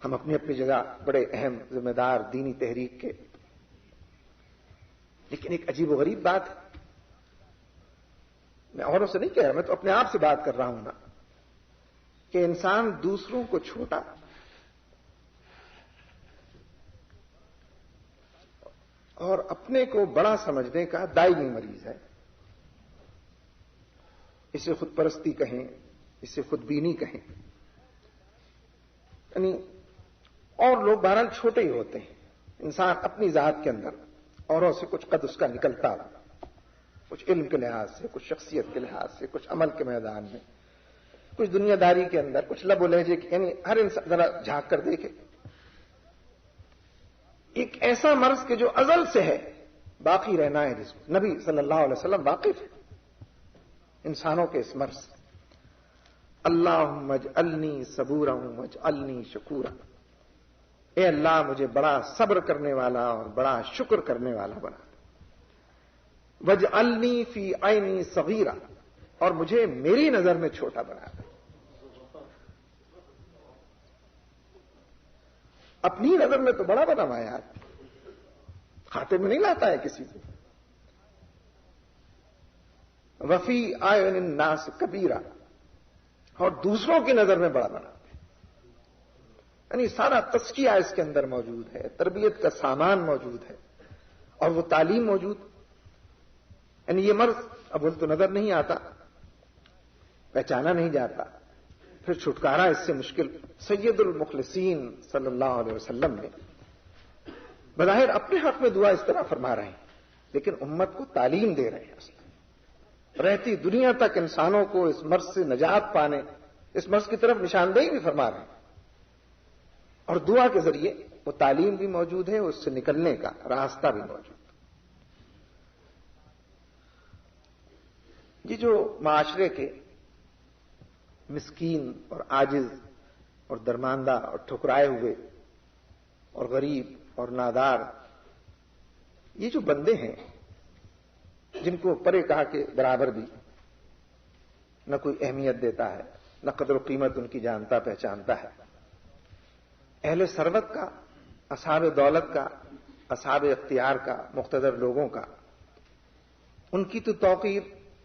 ہم اپنی اپنی جگہ بڑے اہم ذمہ دار دینی تحریک کے، لیکن ایک عجیب و غریب بات ہے، میں اوروں سے نہیں کہہ رہا، میں تو اپنے آپ سے بات کر رہا ہوں نا، کہ انسان دوسروں کو چھوٹا اور اپنے کو بڑا سمجھنے کا دائمی مریض ہے، اسے خود پرستی کہیں، اسے خود بینی کہیں، یعنی اور لوگ بہرحال چھوٹے ہی ہوتے ہیں، انسان اپنی ذات کے اندر اوروں سے کچھ قد اس کا نکلتا ہو، کچھ علم کے لحاظ سے، کچھ شخصیت کے لحاظ سے، کچھ عمل کے میدان میں، کچھ دنیا داری کے اندر، کچھ لب و لہجے کے، یعنی ہر انسان ذرا جھانک کر دیکھے، ایک ایسا مرض کہ جو ازل سے ہے، باقی رہنا ہے، جس کو نبی صلی اللہ علیہ وسلم واقف ہے انسانوں کے اس مرض سے۔ اللہم اجعلنی صبورا واجعلنی شکورا، اے اللہ مجھے بڑا صبر کرنے والا اور بڑا شکر کرنے والا بنا دے، واجعلنی فی عینی صغیرا، اور مجھے میری نظر میں چھوٹا بنا دے، اپنی نظر میں تو بڑا بنا ہوا ہے یار، کھاتے میں نہیں لاتا ہے کسی کو، وفی اعین الناس کبیرا، اور دوسروں کی نظر میں بڑا بنا دے، یعنی سارا تزکیہ اس کے اندر موجود ہے، تربیت کا سامان موجود ہے، اور وہ تعلیم موجود، یعنی یہ مرض اب تو نظر نہیں آتا، پہچانا نہیں جاتا، پھر چھٹکارا اس سے مشکل۔ سید المخلصین صلی اللہ علیہ وسلم نے بظاہر اپنے حق میں دعا اس طرح فرما رہے ہیں، لیکن امت کو تعلیم دے رہے ہیں، رہتی دنیا تک انسانوں کو اس مرض سے نجات پانے، اس مرض کی طرف نشاندہی بھی فرما رہے ہیں، اور دعا کے ذریعے وہ تعلیم بھی موجود ہے، اس سے نکلنے کا راستہ بھی موجود ہے۔ یہ جو معاشرے کے مسکین اور عاجز اور درماندہ اور ٹھکرائے ہوئے اور غریب اور نادار یہ جو بندے ہیں، جن کو پرے کہا کہ برابر بھی نہ کوئی اہمیت دیتا ہے، نہ قدر و قیمت ان کی جانتا پہچانتا ہے، اہل ثروت کا، اصحاب دولت کا، اصحاب اختیار کا، مقتدر لوگوں کا، ان کی تو توقیر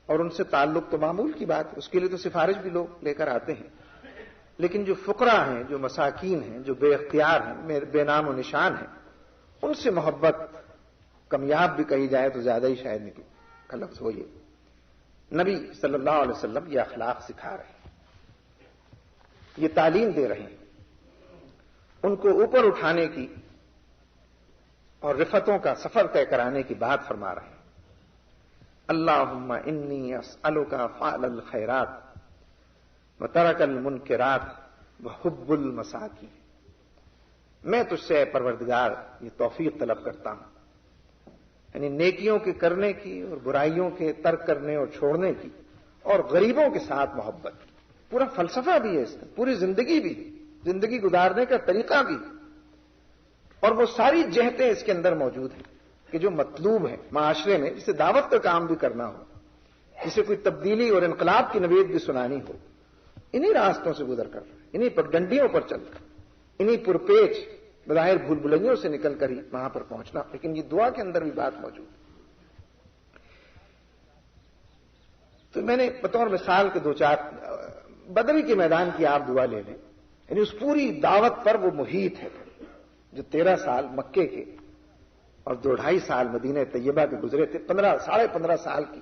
اور ان سے تعلق تو معمول کی بات ہے، اس کے لیے تو سفارش بھی لوگ لے کر آتے ہیں، لیکن جو فقراء ہیں، جو مساکین ہیں، جو بے اختیار ہیں، بے نام و نشان ہیں، ان سے محبت کمیاب بھی کہی جائے تو زیادہ ہی شاید نکلے کا لفظ ہو، یہ نبی صلی اللہ علیہ وسلم یہ اخلاق سکھا رہے ہیں، یہ تعلیم دے رہے ہیں، ان کو اوپر اٹھانے کی اور رفتوں کا سفر طے کرانے کی بات فرما رہے ہیں۔ اللہم انی اسألک فعل الخیرات وترک المنکرات وحب المساکین، میں تجھ سے پروردگار یہ توفیق طلب کرتا ہوں یعنی نیکیوں کے کرنے کی اور برائیوں کے ترک کرنے اور چھوڑنے کی، اور غریبوں کے ساتھ محبت کی۔ پورا فلسفہ بھی ہے اس میں، پوری زندگی بھی، زندگی گزارنے کا طریقہ بھی، اور وہ ساری جہتیں اس کے اندر موجود ہیں کہ جو مطلوب ہے معاشرے میں، جسے دعوت کا کام بھی کرنا ہو، جسے کوئی تبدیلی اور انقلاب کی نوید بھی سنانی ہو، انہی راستوں سے گزر کر، انہی پگڈنڈیوں پر چل کر، انہی پرپیچ بظاہر بھول بھلائیوں سے نکل کر ہی وہاں پر پہنچنا۔ لیکن یہ دعا کے اندر بھی بات موجود ہے۔ تو میں نے بطور مثال کے دو چار، بدری کے میدان کی آپ دعا لے لیں، یعنی اس پوری دعوت پر وہ محیط ہے جو 13 سال مکے کے اور 2.5 سال مدینہ طیبہ کے گزرے تھے، 15 سال کی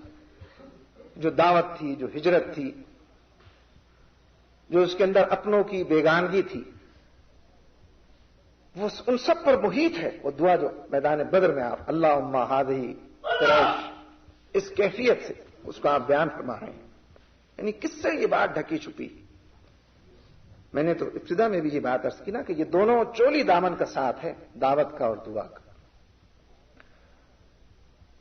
جو دعوت تھی، جو ہجرت تھی، جو اس کے اندر اپنوں کی بیگانگی تھی، وہ ان سب پر محیط ہے وہ دعا جو میدان بدر میں آپ اللہم ہذہ قریش، اس کیفیت سے اس کو آپ بیان فرما رہے ہیں۔ یعنی کس سے یہ بات ڈھکی چھپی؟ میں نے تو ابتدا میں بھی یہ بات عرض کی نا کہ یہ دونوں چولی دامن کا ساتھ ہے، دعوت کا اور دعا کا،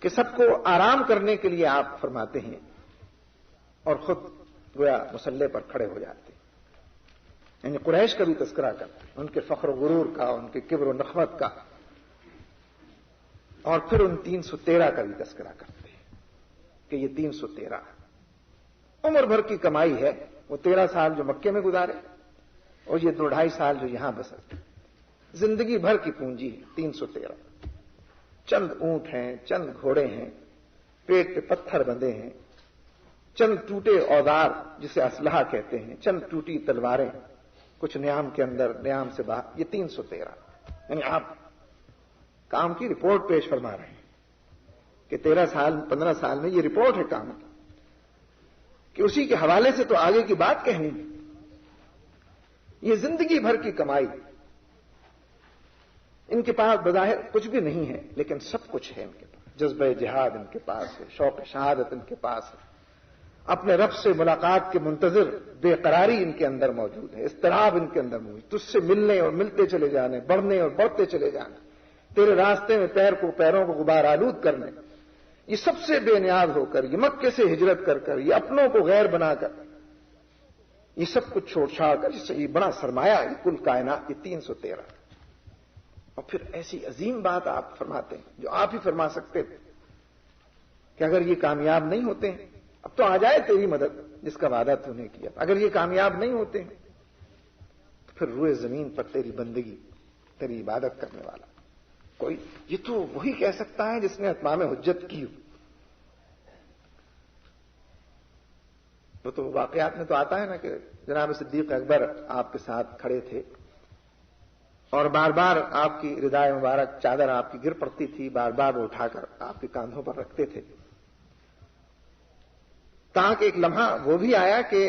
کہ سب کو آرام کرنے کے لیے آپ فرماتے ہیں اور خود گویا مسلح پر کھڑے ہو جاتے ہیں۔ یعنی قریش کا بھی تذکرہ کرتے ہیں، ان کے فخر و غرور کا، ان کے کبر و نخوت کا، اور پھر ان 313 کا بھی تذکرہ کرتے ہیں کہ یہ 313 عمر بھر کی کمائی ہے، وہ 13 سال جو مکے میں گزارے اور یہ 2.5 سال جو یہاں بسر، زندگی بھر کی پونجی ہے 313۔ چند اونٹ ہیں، چند گھوڑے ہیں، پیٹ پہ پتھر بندھے ہیں، چند ٹوٹے اوزار جسے اسلحہ کہتے ہیں، چند ٹوٹی تلواریں، کچھ نیام کے اندر نیام سے باہر، یہ 313۔ یعنی آپ کام کی رپورٹ پیش فرما رہے ہیں کہ 13 سال 15 سال میں یہ رپورٹ ہے کام کی، کہ اسی کے حوالے سے تو آگے کی بات کہنی ہے۔ یہ زندگی بھر کی کمائی، ان کے پاس بظاہر کچھ بھی نہیں ہے لیکن سب کچھ ہے ان کے پاس، جذبہ جہاد ان کے پاس ہے، شوق شہادت ان کے پاس ہے، اپنے رب سے ملاقات کے منتظر بے قراری ان کے اندر موجود ہے، اضطراب ان کے اندر موجود، تجھ سے ملنے اور ملتے چلے جانے، بڑھنے اور بڑھتے چلے جانے، تیرے راستے میں پیروں کو غبار آلود کرنے، یہ سب سے بے نیاز ہو کر، یہ مکے سے ہجرت کر کر، یہ اپنوں کو غیر بنا کر، یہ سب کچھ چھوڑ چھاڑ کر، جس سے یہ بڑا سرمایہ ہے کل کائنات، یہ 313۔ اور پھر ایسی عظیم بات آپ فرماتے ہیں جو آپ ہی فرما سکتے تھے کہ اگر یہ کامیاب نہیں ہوتے ہیں، اب تو آ جائے تیری مدد جس کا وعدہ تو نے کیا، اگر یہ کامیاب نہیں ہوتے ہیں تو پھر روئے زمین پر تیری بندگی، تیری عبادت کرنے والا کوئی، یہ تو وہی کہہ سکتا ہے جس نے اتمام حجت کی ہو۔ وہ تو واقعات میں تو آتا ہے نا کہ جناب صدیق اکبر آپ کے ساتھ کھڑے تھے اور بار بار آپ کی ردائے مبارک چادر آپ کی گر پڑتی تھی، بار بار وہ اٹھا کر آپ کے کاندھوں پر رکھتے تھے، تاکہ ایک لمحہ وہ بھی آیا کہ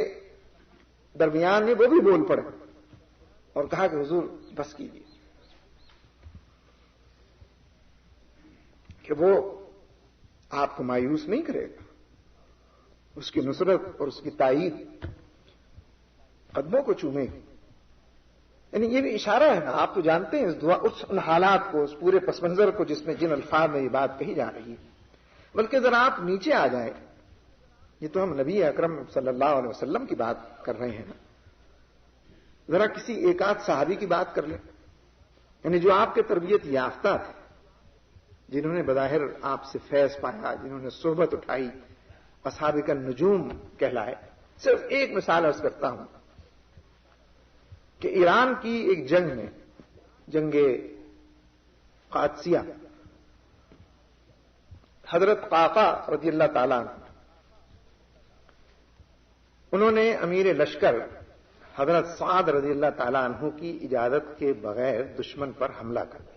درمیان میں وہ بھی بول پڑے اور کہا کہ حضور بس کیجیے، کہ وہ آپ کو مایوس نہیں کرے گا، اس کی نصرت اور اس کی تائید قدموں کو چومے گی۔ یعنی یہ بھی اشارہ ہے نا، آپ تو جانتے ہیں اس دعا، ان حالات کو، اس پورے پس منظر کو جس میں جن الفاظ میں یہ بات کہی جا رہی ہے۔ بلکہ ذرا آپ نیچے آ جائیں، یہ تو ہم نبی اکرم صلی اللہ علیہ وسلم کی بات کر رہے ہیں نا، ذرا کسی ایک آدھ صحابی کی بات کر لیں، یعنی جو آپ کے تربیت یافتہ تھے، جنہوں نے بظاہر آپ سے فیض پایا، جنہوں نے صحبت اٹھائی، اصحاب کا نجوم کہلائے۔ صرف ایک مثال عرض کرتا ہوں کہ ایران کی ایک جنگ میں، جنگ قادسیہ، حضرت قعقاع رضی اللہ تعالیٰ عنہ، انہوں نے امیر لشکر حضرت سعد رضی اللہ تعالیٰ عنہ کی اجازت کے بغیر دشمن پر حملہ کر دیا۔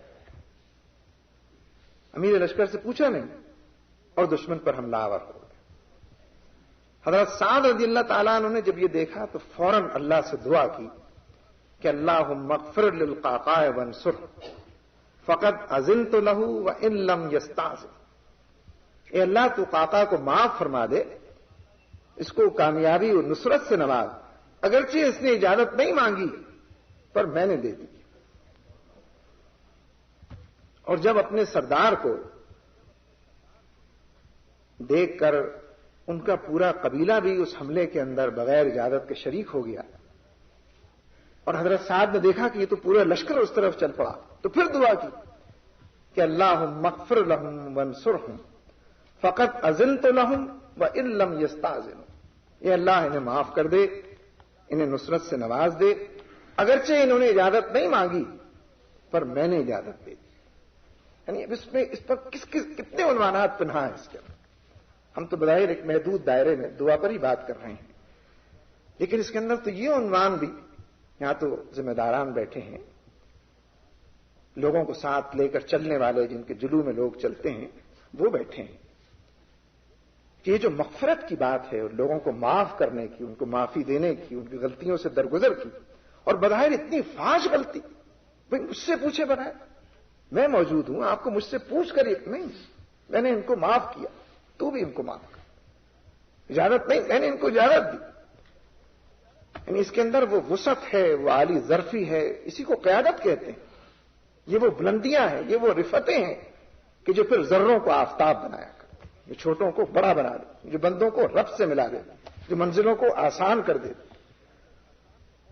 امیر لشکر سے پوچھا نہیں اور دشمن پر حملہ آور ہو گیا۔ حضرت سعد رضی اللہ تعالیٰ عنہ نے جب یہ دیکھا تو فوراً اللہ سے دعا کی کہ اللہم اغفر للقعقاع وانصر فقد اذنت له وان لم يستعذن، اے اللہ تو قعقاع کو معاف فرما دے، اس کو کامیابی اور نصرت سے نواز، اگرچہ اس نے اجازت نہیں مانگی پر میں نے دے دی۔ اور جب اپنے سردار کو دیکھ کر ان کا پورا قبیلہ بھی اس حملے کے اندر بغیر اجازت کے شریک ہو گیا، اور حضرت سعد نے دیکھا کہ یہ تو پورا لشکر اس طرف چل پڑا، تو پھر دعا کی کہ اللہم اغفر لہم وانصرہم فقط اذنت لہم وان لم یستاذنوا، اے اللہ انہیں معاف کر دے، انہیں نصرت سے نواز دے، اگرچہ انہوں نے اجازت نہیں مانگی پر میں نے اجازت دے دی۔ یعنی اس پر کتنے عنوانات پنہا ہیں اس کے اندر۔ ہم تو بظاہر ایک محدود دائرے میں دعا پر ہی بات کر رہے ہیں، لیکن اس کے اندر تو یہ عنوان بھی، یہاں تو ذمہ داران بیٹھے ہیں، لوگوں کو ساتھ لے کر چلنے والے، جن کے جلو میں لوگ چلتے ہیں وہ بیٹھے ہیں، کہ یہ جو مغفرت کی بات ہے اور لوگوں کو معاف کرنے کی، ان کو معافی دینے کی، ان کی غلطیوں سے درگزر کی، اور بظاہر اتنی فاش غلطی، بھائی مجھ سے پوچھے بغیر، میں موجود ہوں، آپ کو مجھ سے پوچھ کر نہیں، میں نے ان کو معاف کیا، تو بھی ان کو معاف کر، اجازت نہیں، میں نے ان کو اجازت دی۔ یعنی اس کے اندر وہ وسعت ہے، وہ عالی ظرفی ہے، اسی کو قیادت کہتے ہیں۔ یہ وہ بلندیاں ہیں، یہ وہ رفتیں ہیں کہ جو پھر ذروں کو آفتاب بنایا کرتے ہیں، جو چھوٹوں کو بڑا بنا دے، جو بندوں کو رب سے ملا دے، جو منزلوں کو آسان کر دے،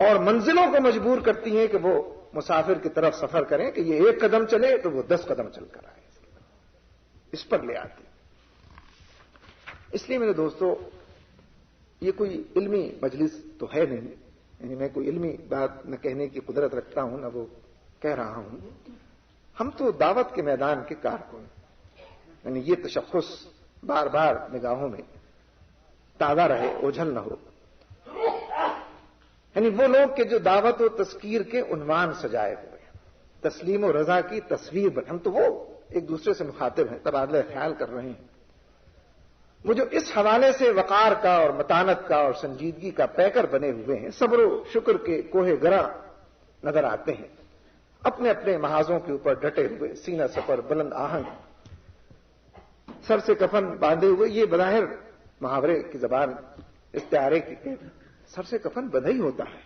اور منزلوں کو مجبور کرتی ہیں کہ وہ مسافر کی طرف سفر کریں کہ یہ 1 قدم چلے تو وہ 10 قدم چل کر آئے، اس پر لے آتے۔ اس لیے میرے دوستو، یہ کوئی علمی مجلس تو ہے نہیں، یعنی میں کوئی علمی بات نہ کہنے کی قدرت رکھتا ہوں، نہ وہ کہہ رہا ہوں۔ ہم تو دعوت کے میدان کے کارکن، یعنی یہ تشخص بار بار نگاہوں میں تازہ رہے، اوجھل نہ ہو۔ یعنی وہ لوگ کہ جو دعوت و تذکیر کے عنوان سجائے ہوئے ہیں، تسلیم و رضا کی تصویر ہم تو وہ ایک دوسرے سے مخاطب ہیں، تبادلہ خیال کر رہے ہیں، وہ جو اس حوالے سے وقار کا اور متانت کا اور سنجیدگی کا پیکر بنے ہوئے ہیں، صبر و شکر کے کوہ گراں نظر آتے ہیں، اپنے اپنے محاذوں کے اوپر ڈٹے ہوئے، سینہ سپر، بلند آہنگ، سر سے کفن باندھے ہوئے۔ یہ بظاہر محاورے کی زبان استعارے کی کہ سر سے کفن بندھا ہی ہوتا ہے،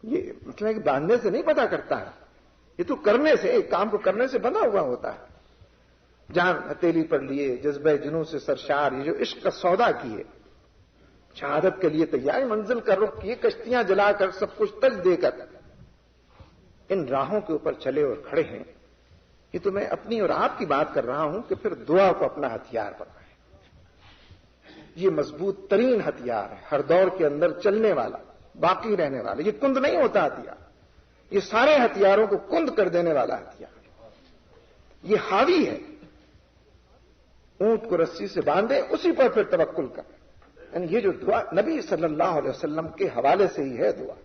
یہ مطلب ہے کہ باندھنے سے نہیں پتہ کرتا ہے، یہ تو کرنے سے، ایک کام کو کرنے سے بندھا ہوا ہوتا ہے۔ جان ہتھیلی پر لیے، جذبہ جنوں سے سرشار، یہ جو عشق کا سودا کیے، شہادت کے لیے تیار، منزل کا رخ کیے، کشتیاں جلا کر، سب کچھ تج دے کر ان راہوں کے اوپر چلے اور کھڑے ہیں۔ یہ تو میں اپنی اور آپ کی بات کر رہا ہوں کہ پھر دعا کو اپنا ہتھیار بنائیں۔ یہ مضبوط ترین ہتھیار ہے، ہر دور کے اندر چلنے والا، باقی رہنے والا، یہ کند نہیں ہوتا ہتھیار، یہ سارے ہتھیاروں کو کند کر دینے والا ہتھیار، یہ حاوی ہے، اونٹ کو رسی سے باندھے، اسی پر پھر توکل کر۔ یعنی یہ جو دعا نبی صلی اللہ علیہ وسلم کے حوالے سے ہی ہے دعا،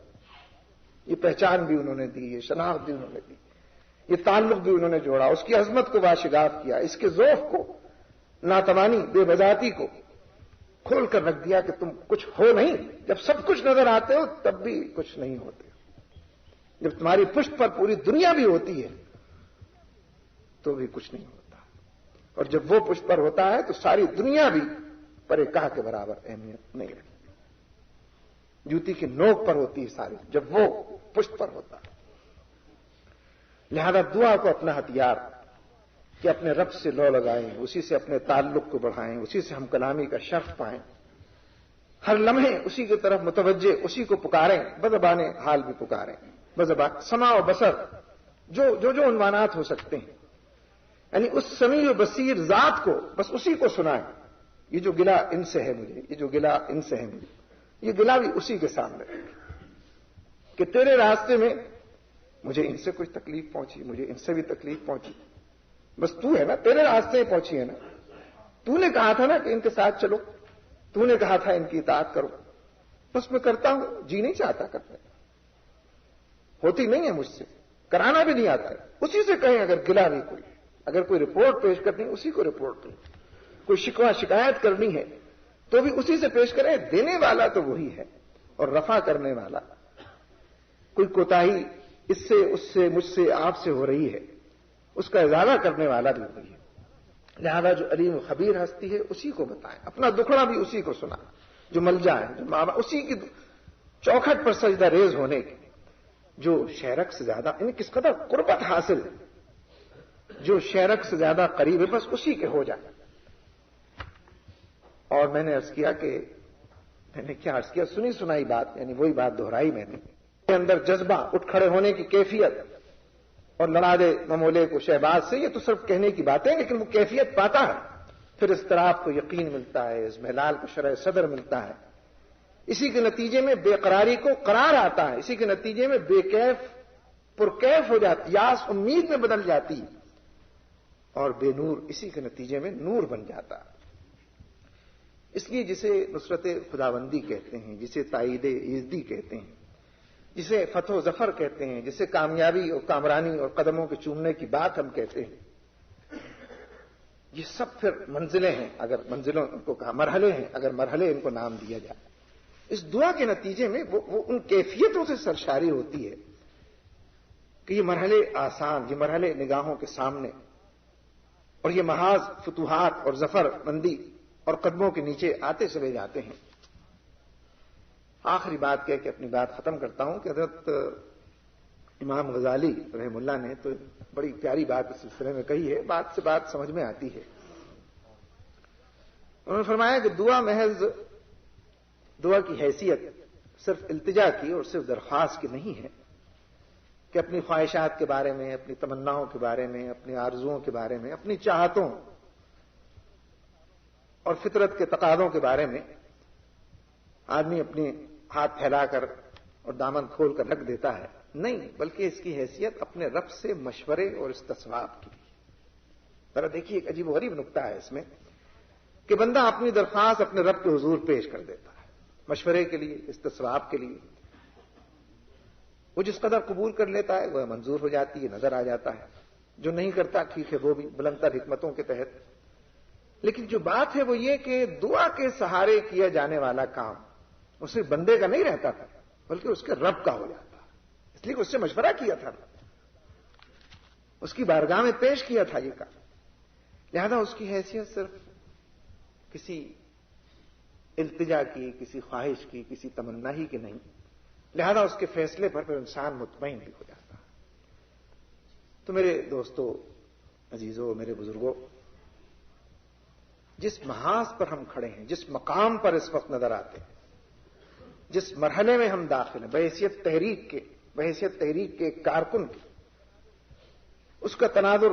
یہ پہچان بھی انہوں نے دی، یہ شناخت بھی انہوں نے دی، یہ تعلق بھی انہوں نے جوڑا، اس کی عظمت کو واشگاف کیا، اس کے ذوق کو، ناتوانی، بے بذاتی کو کھول کر رکھ دیا کہ تم کچھ ہو نہیں، جب سب کچھ نظر آتے ہو تب بھی کچھ نہیں ہوتے، جب تمہاری پشت پر پوری دنیا بھی ہوتی ہے تو بھی کچھ نہیں ہوتا، اور جب وہ پشت پر ہوتا ہے تو ساری دنیا بھی پر کہا کے برابر اہمیت نہیں رکھتی، جوتی کی نوک پر ہوتی ہے ساری، جب وہ پشت پر ہوتا ہے۔ لہذا دعا کو اپنا ہتھیار کہ اپنے رب سے لو لگائیں، اسی سے اپنے تعلق کو بڑھائیں، اسی سے ہم کلامی کا شرف پائیں، ہر لمحے اسی کی طرف متوجہ، اسی کو پکاریں، بزبان حال بھی پکاریں، بزبان سمع و بصر، جو عنوانات ہو سکتے ہیں، یعنی اس سمیع و بصیر ذات کو بس اسی کو سنائیں۔ یہ جو گلہ ان سے ہے مجھے، یہ جو گلہ ان سے ہے مجھے، یہ گلہ بھی اسی کے سامنے کہ تیرے راستے میں مجھے ان سے کچھ تکلیف پہنچی، مجھے ان سے بھی تکلیف پہنچی، بس تو ہے نا، تیرے راستے میں پہنچی ہے نا، تو نے کہا تھا نا کہ ان کے ساتھ چلو، تو نے کہا تھا ان کی اطاعت کرو، بس میں کرتا ہوں، جی نہیں چاہتا کرنے، ہوتی نہیں ہے مجھ سے، کرانا بھی نہیں آتا ہے، اسی سے کہیں اگر گلہ بھی کوئی، اگر کوئی رپورٹ پیش کرنی اسی کو رپورٹ کریں، کوئی شکوہ شکایت کرنی ہے تو بھی اسی سے پیش کریں، دینے والا تو وہی ہے، اور رفع کرنے والا، کوئی کوتاہی اس سے اس سے مجھ سے آپ سے ہو رہی ہے اس کا ازالہ کرنے والا بھی وہی ہے۔ لہذا جو علیم و خبیر ہستی ہے اسی کو بتائیں، اپنا دکھڑا بھی اسی کو سنا، جو ملجا ہے، جو ماں باپ، اسی کی چوکھٹ پر سجدہ ریز ہونے کی، جو شہرک سے زیادہ، یعنی کس قدر قربت حاصل ہے، جو شہرک سے زیادہ قریب ہے بس اسی کے ہو جائے۔ اور میں نے عرض کیا کہ میں نے کیا عرض کیا، سنی سنائی بات، یعنی وہی بات دہرائی میں نے، کے اندر جذبہ، اٹھ کھڑے ہونے کی کیفیت، اور لڑا دے ممولے کو شہباز سے، یہ تو صرف کہنے کی باتیں، لیکن وہ کیفیت پاتا ہے، پھر اضطراب کو یقین ملتا ہے، اضمحلال کو شرح صدر ملتا ہے، اسی کے نتیجے میں بے قراری کو قرار آتا ہے، اسی کے نتیجے میں بے کیف پرکیف ہو جاتی، یاس امید میں بدل جاتی، اور بے نور اسی کے نتیجے میں نور بن جاتا ہے۔ اس لیے جسے نصرت خداوندی کہتے ہیں، جسے تائید ایزدی کہتے ہیں، جسے فتح و ظفر کہتے ہیں، جسے کامیابی اور کامرانی اور قدموں کے چومنے کی بات ہم کہتے ہیں، یہ سب پھر منزلیں ہیں، اگر منزلوں کو کہا، مرحلے ہیں، اگر مرحلے ان کو نام دیا جائے۔ اس دعا کے نتیجے میں وہ ان کیفیتوں سے سرشاری ہوتی ہے کہ یہ مرحلے آسان، یہ مرحلے نگاہوں کے سامنے، اور یہ محاذ فتوحات اور ظفر مندی اور قدموں کے نیچے آتے چلے جاتے ہیں۔ آخری بات کہہ کے اپنی بات ختم کرتا ہوں کہ حضرت امام غزالی رحم اللہ نے تو بڑی پیاری بات اس سلسلے میں کہی ہے، بات سے بات سمجھ میں آتی ہے۔ انہوں نے فرمایا کہ دعا کی حیثیت صرف التجا کی اور صرف درخواست کی نہیں ہے کہ اپنی خواہشات کے بارے میں، اپنی تمناؤں کے بارے میں، اپنی آرزوؤں کے بارے میں، اپنی چاہتوں اور فطرت کے تقاضوں کے بارے میں آدمی اپنے ہاتھ پھیلا کر اور دامن کھول کر رکھ دیتا ہے، نہیں، بلکہ اس کی حیثیت اپنے رب سے مشورے اور استصواب کی۔ ذرا دیکھیے، ایک عجیب و غریب نکتہ ہے اس میں کہ بندہ اپنی درخواست اپنے رب کے حضور پیش کر دیتا ہے، مشورے کے لیے، استصواب کے لیے۔ وہ جس قدر قبول کر لیتا ہے وہ منظور ہو جاتی ہے، نظر آ جاتا ہے، جو نہیں کرتا ٹھیک ہے، وہ بھی بلند تر حکمتوں کے تحت۔ لیکن جو بات ہے وہ یہ کہ دعا کے سہارے کیا جانے والا کام وہ صرف بندے کا نہیں رہتا تھا، بلکہ اس کے رب کا ہو جاتا، اس لیے کہ اس سے مشورہ کیا تھا، اس کی بارگاہ میں پیش کیا تھا یہ کام، لہذا اس کی حیثیت صرف کسی التجا کی، کسی خواہش کی، کسی تمنا ہی کی نہیں، لہذا اس کے فیصلے پر پھر انسان مطمئن بھی ہو جاتا۔ تو میرے دوستو، عزیزو، میرے بزرگوں، جس محاذ پر ہم کھڑے ہیں، جس مقام پر اس وقت نظر آتے ہیں، جس مرحلے میں ہم داخل ہیں، بحیثیت تحریک کے ایک کارکن کی، اس کا تناظر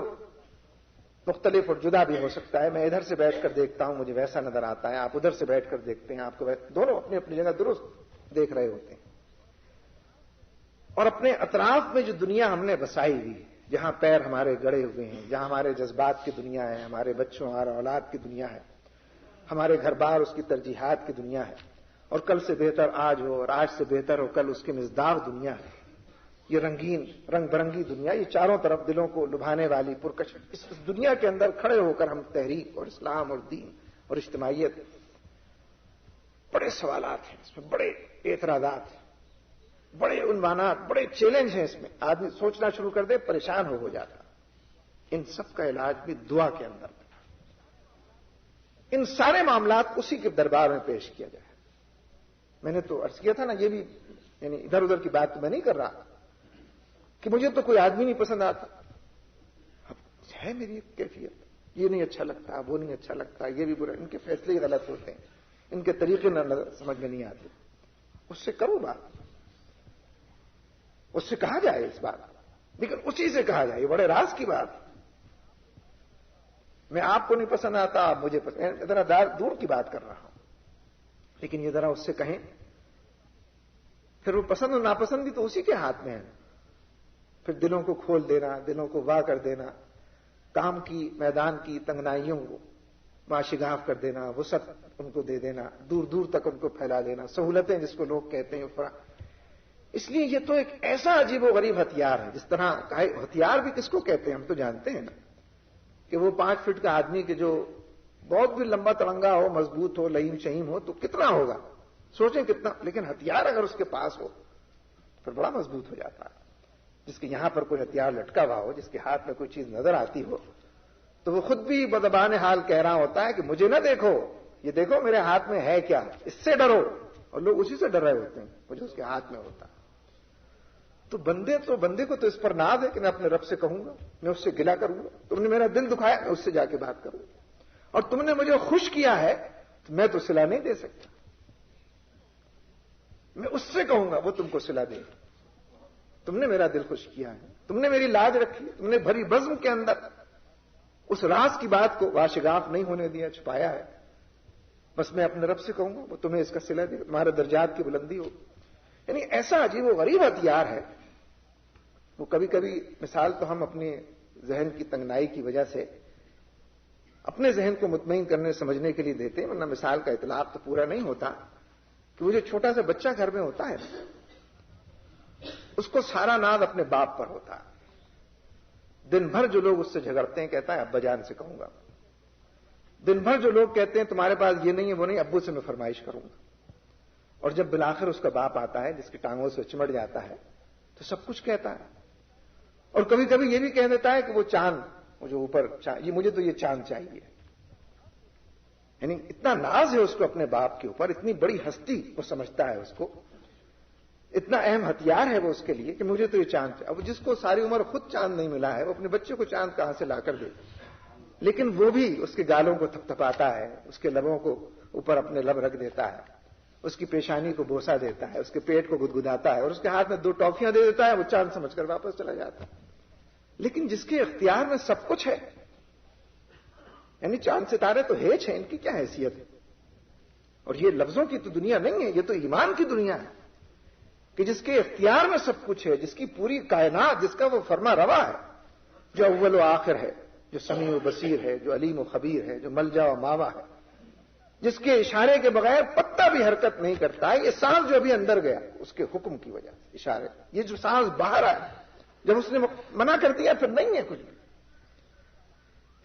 مختلف اور جدا بھی ہو سکتا ہے۔ میں ادھر سے بیٹھ کر دیکھتا ہوں، مجھے ویسا نظر آتا ہے، آپ ادھر سے بیٹھ کر دیکھتے ہیں، آپ کو دونوں اپنی اپنی جگہ درست دیکھ رہے ہوتے ہیں۔ اور اپنے اطراف میں جو دنیا ہم نے بسائی ہوئی ہے، جہاں پیر ہمارے گڑے ہوئے ہیں، جہاں ہمارے جذبات کی دنیا ہے، ہمارے بچوں اور اولاد کی دنیا ہے، ہمارے گھر بار اس کی ترجیحات کی دنیا ہے، اور کل سے بہتر آج ہو اور آج سے بہتر ہو کل، اس کی مزداق دنیا ہے، یہ رنگین رنگ برنگی دنیا، یہ چاروں طرف دلوں کو لبھانے والی پرکش، اس دنیا کے اندر کھڑے ہو کر ہم تحریک اور اسلام اور دین اور اجتماعیت، بڑے سوالات ہیں اس میں، بڑے اعتراضات ہیں، بڑے عنوانات، بڑے چیلنج ہیں اس میں، آدمی سوچنا شروع کر دے پریشان ہو جاتا۔ ان سب کا علاج بھی دعا کے اندر، ان سارے معاملات اسی کے دربار میں پیش کیا جائے۔ میں نے تو عرض کیا تھا نا، یہ بھی یعنی ادھر ادھر کی بات تو میں نہیں کر رہا کہ مجھے تو کوئی آدمی نہیں پسند آتا، اب ہے میری کیفیت، یہ نہیں اچھا لگتا، وہ نہیں اچھا لگتا، یہ بھی برا، ان کے فیصلے غلط ہوتے ہیں، ان کے طریقے سمجھ میں نہیں آتے، اس سے کرو بات، اس سے کہا جائے اس بات، لیکن اسی سے کہا جائے، یہ بڑے راز کی بات۔ میں آپ کو نہیں پسند آتا، آپ مجھے پسند، ذرا دور کی بات کر رہا ہوں، لیکن یہ ذرا اس سے کہیں، پھر وہ پسند اور ناپسند بھی تو اسی کے ہاتھ میں ہے، پھر دلوں کو کھول دینا، دلوں کو واہ کر دینا، کام کی میدان کی تنگنائیوں کو ماشگاف کر دینا، وسعت ان کو دے دینا، دور دور تک ان کو پھیلا دینا، سہولتیں جس کو لوگ کہتے ہیں، اس لیے یہ تو ایک ایسا عجیب و غریب ہتھیار ہے، جس طرح ہتھیار بھی کس کو کہتے ہیں ہم تو جانتے ہیں نا، کہ وہ 5 فٹ کا آدمی کہ جو بہت بھی لمبا تڑنگا ہو، مضبوط ہو، لئیم شہیم ہو، تو کتنا ہوگا، سوچیں کتنا، لیکن ہتھیار اگر اس کے پاس ہو پھر بڑا مضبوط ہو جاتا ہے۔ جس کے یہاں پر کوئی ہتھیار لٹکا ہوا ہو، جس کے ہاتھ میں کوئی چیز نظر آتی ہو، تو وہ خود بھی بدبان حال کہہ رہا ہوتا ہے کہ مجھے نہ دیکھو، یہ دیکھو میرے ہاتھ میں ہے کیا، اس سے ڈرو، اور لوگ اسی سے ڈر رہے ہوتے ہیں مجھے اس کے ہاتھ میں ہوتا۔ تو بندے کو تو اس پر ناز ہے کہ میں اپنے رب سے کہوں گا، میں اس سے گلہ کروں گا، تم نے میرا دل دکھایا، میں اس سے جا کے بات کروں گا، اور تم نے مجھے خوش کیا ہے تو میں تو صلہ نہیں دے سکتا، میں اس سے کہوں گا وہ تم کو صلہ دے. تم نے میرا دل خوش کیا ہے، تم نے میری لاج رکھی، تم نے بھری بزم کے اندر اس راز کی بات کو واشگاف نہیں ہونے دیا، چھپایا ہے. بس میں اپنے رب سے کہوں گا وہ تمہیں اس کا صلہ دے، تمہارے درجات کی بلندی ہو. یعنی ایسا عجیب و غریب ہتھیار ہے. وہ کبھی کبھی مثال تو ہم اپنے ذہن کی تنگنائی کی وجہ سے اپنے ذہن کو مطمئن کرنے سمجھنے کے لیے دیتے ہیں، ورنہ مثال کا اطلاق تو پورا نہیں ہوتا کہ وہ جو چھوٹا سا بچہ گھر میں ہوتا ہے اس کو سارا ناز اپنے باپ پر ہوتا ہے. دن بھر جو لوگ اس سے جھگڑتے ہیں کہتا ہے ابا جان سے کہوں گا. دن بھر جو لوگ کہتے ہیں تمہارے پاس یہ نہیں ہے وہ نہیں، ابو سے میں فرمائش کروں گا. اور جب بالآخر اس کا باپ آتا ہے جس کی ٹانگوں سے چمٹ جاتا ہے تو سب کچھ کہتا ہے. اور کبھی کبھی یہ بھی کہہ دیتا ہے کہ وہ چاند وہ جو اوپر یہ مجھے تو یہ چاند چاہیے. یعنی اتنا ناز ہے اس کو اپنے باپ کے اوپر، اتنی بڑی ہستی وہ سمجھتا ہے اس کو، اتنا اہم ہتھیار ہے وہ اس کے لیے کہ مجھے تو یہ چاند چاہیے. اب جس کو ساری عمر خود چاند نہیں ملا ہے وہ اپنے بچے کو چاند کہاں سے لا کر دے. لیکن وہ بھی اس کے گالوں کو تھپتھپاتا ہے، اس کے لبوں کو اوپر اپنے لب رکھ دیتا ہے، اس کی پیشانی کو بوسہ دیتا ہے، اس کے پیٹ کو گدگداتا ہے اور اس کے ہاتھ میں 2 ٹافیاں دے دیتا ہے. وہ چاند سمجھ کر واپس چلا جاتا ہے. لیکن جس کے اختیار میں سب کچھ ہے، یعنی چاند ستارے تو ہیچ ہیں، ان کی کیا حیثیت ہے. اور یہ لفظوں کی تو دنیا نہیں ہے، یہ تو ایمان کی دنیا ہے کہ جس کے اختیار میں سب کچھ ہے، جس کی پوری کائنات، جس کا وہ فرما روا ہے، جو اول و آخر ہے، جو سمیع و بصیر ہے، جو علیم و خبیر ہے، جو ملجا و ماوا ہے، جس کے اشارے کے بغیر پتا بھی حرکت نہیں کرتا ہے. یہ سانس جو ابھی اندر گیا اس کے حکم کی وجہ سے اشارے، یہ جو سانس باہر آیا جب اس نے منع کر دیا پھر نہیں ہے کچھ بھی.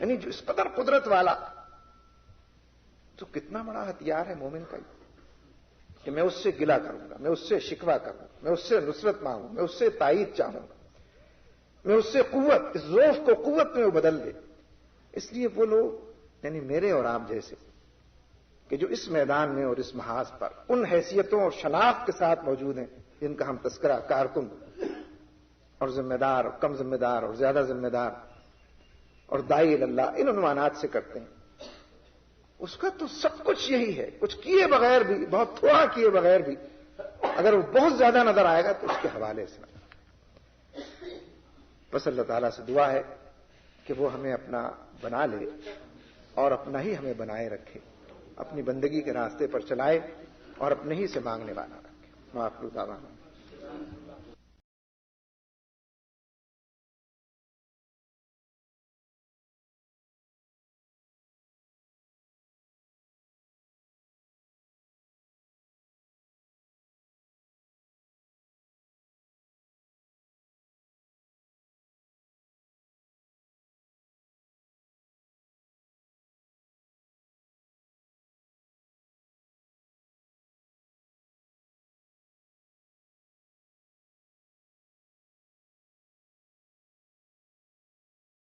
یعنی جو اس قدر قدرت والا، تو کتنا بڑا ہتھیار ہے مومن کا کہ میں اس سے گلہ کروں گا، میں اس سے شکوہ کروں گا، میں اس سے نصرت مانگوں، میں اس سے تائید چاہوں گا، میں اس سے قوت، اس ضعف کو قوت میں وہ بدل دے. اس لیے وہ لوگ یعنی میرے اور آپ جیسے کہ جو اس میدان میں اور اس محاذ پر ان حیثیتوں اور شناخت کے ساتھ موجود ہیں جن کا ہم تذکرہ کارکن اور ذمہ دار اور کم ذمہ دار اور زیادہ ذمہ دار اور داعی اللہ ان عنوانات سے کرتے ہیں، اس کا تو سب کچھ یہی ہے. کچھ کیے بغیر بھی، بہت تھوڑا کیے بغیر بھی اگر وہ بہت زیادہ نظر آئے گا تو اس کے حوالے سے. بس اللہ تعالیٰ سے دعا ہے کہ وہ ہمیں اپنا بنا لے اور اپنا ہی ہمیں بنائے رکھے، اپنی بندگی کے راستے پر چلائے اور اپنے ہی سے مانگنے والا رکھے. وآخر دعوانا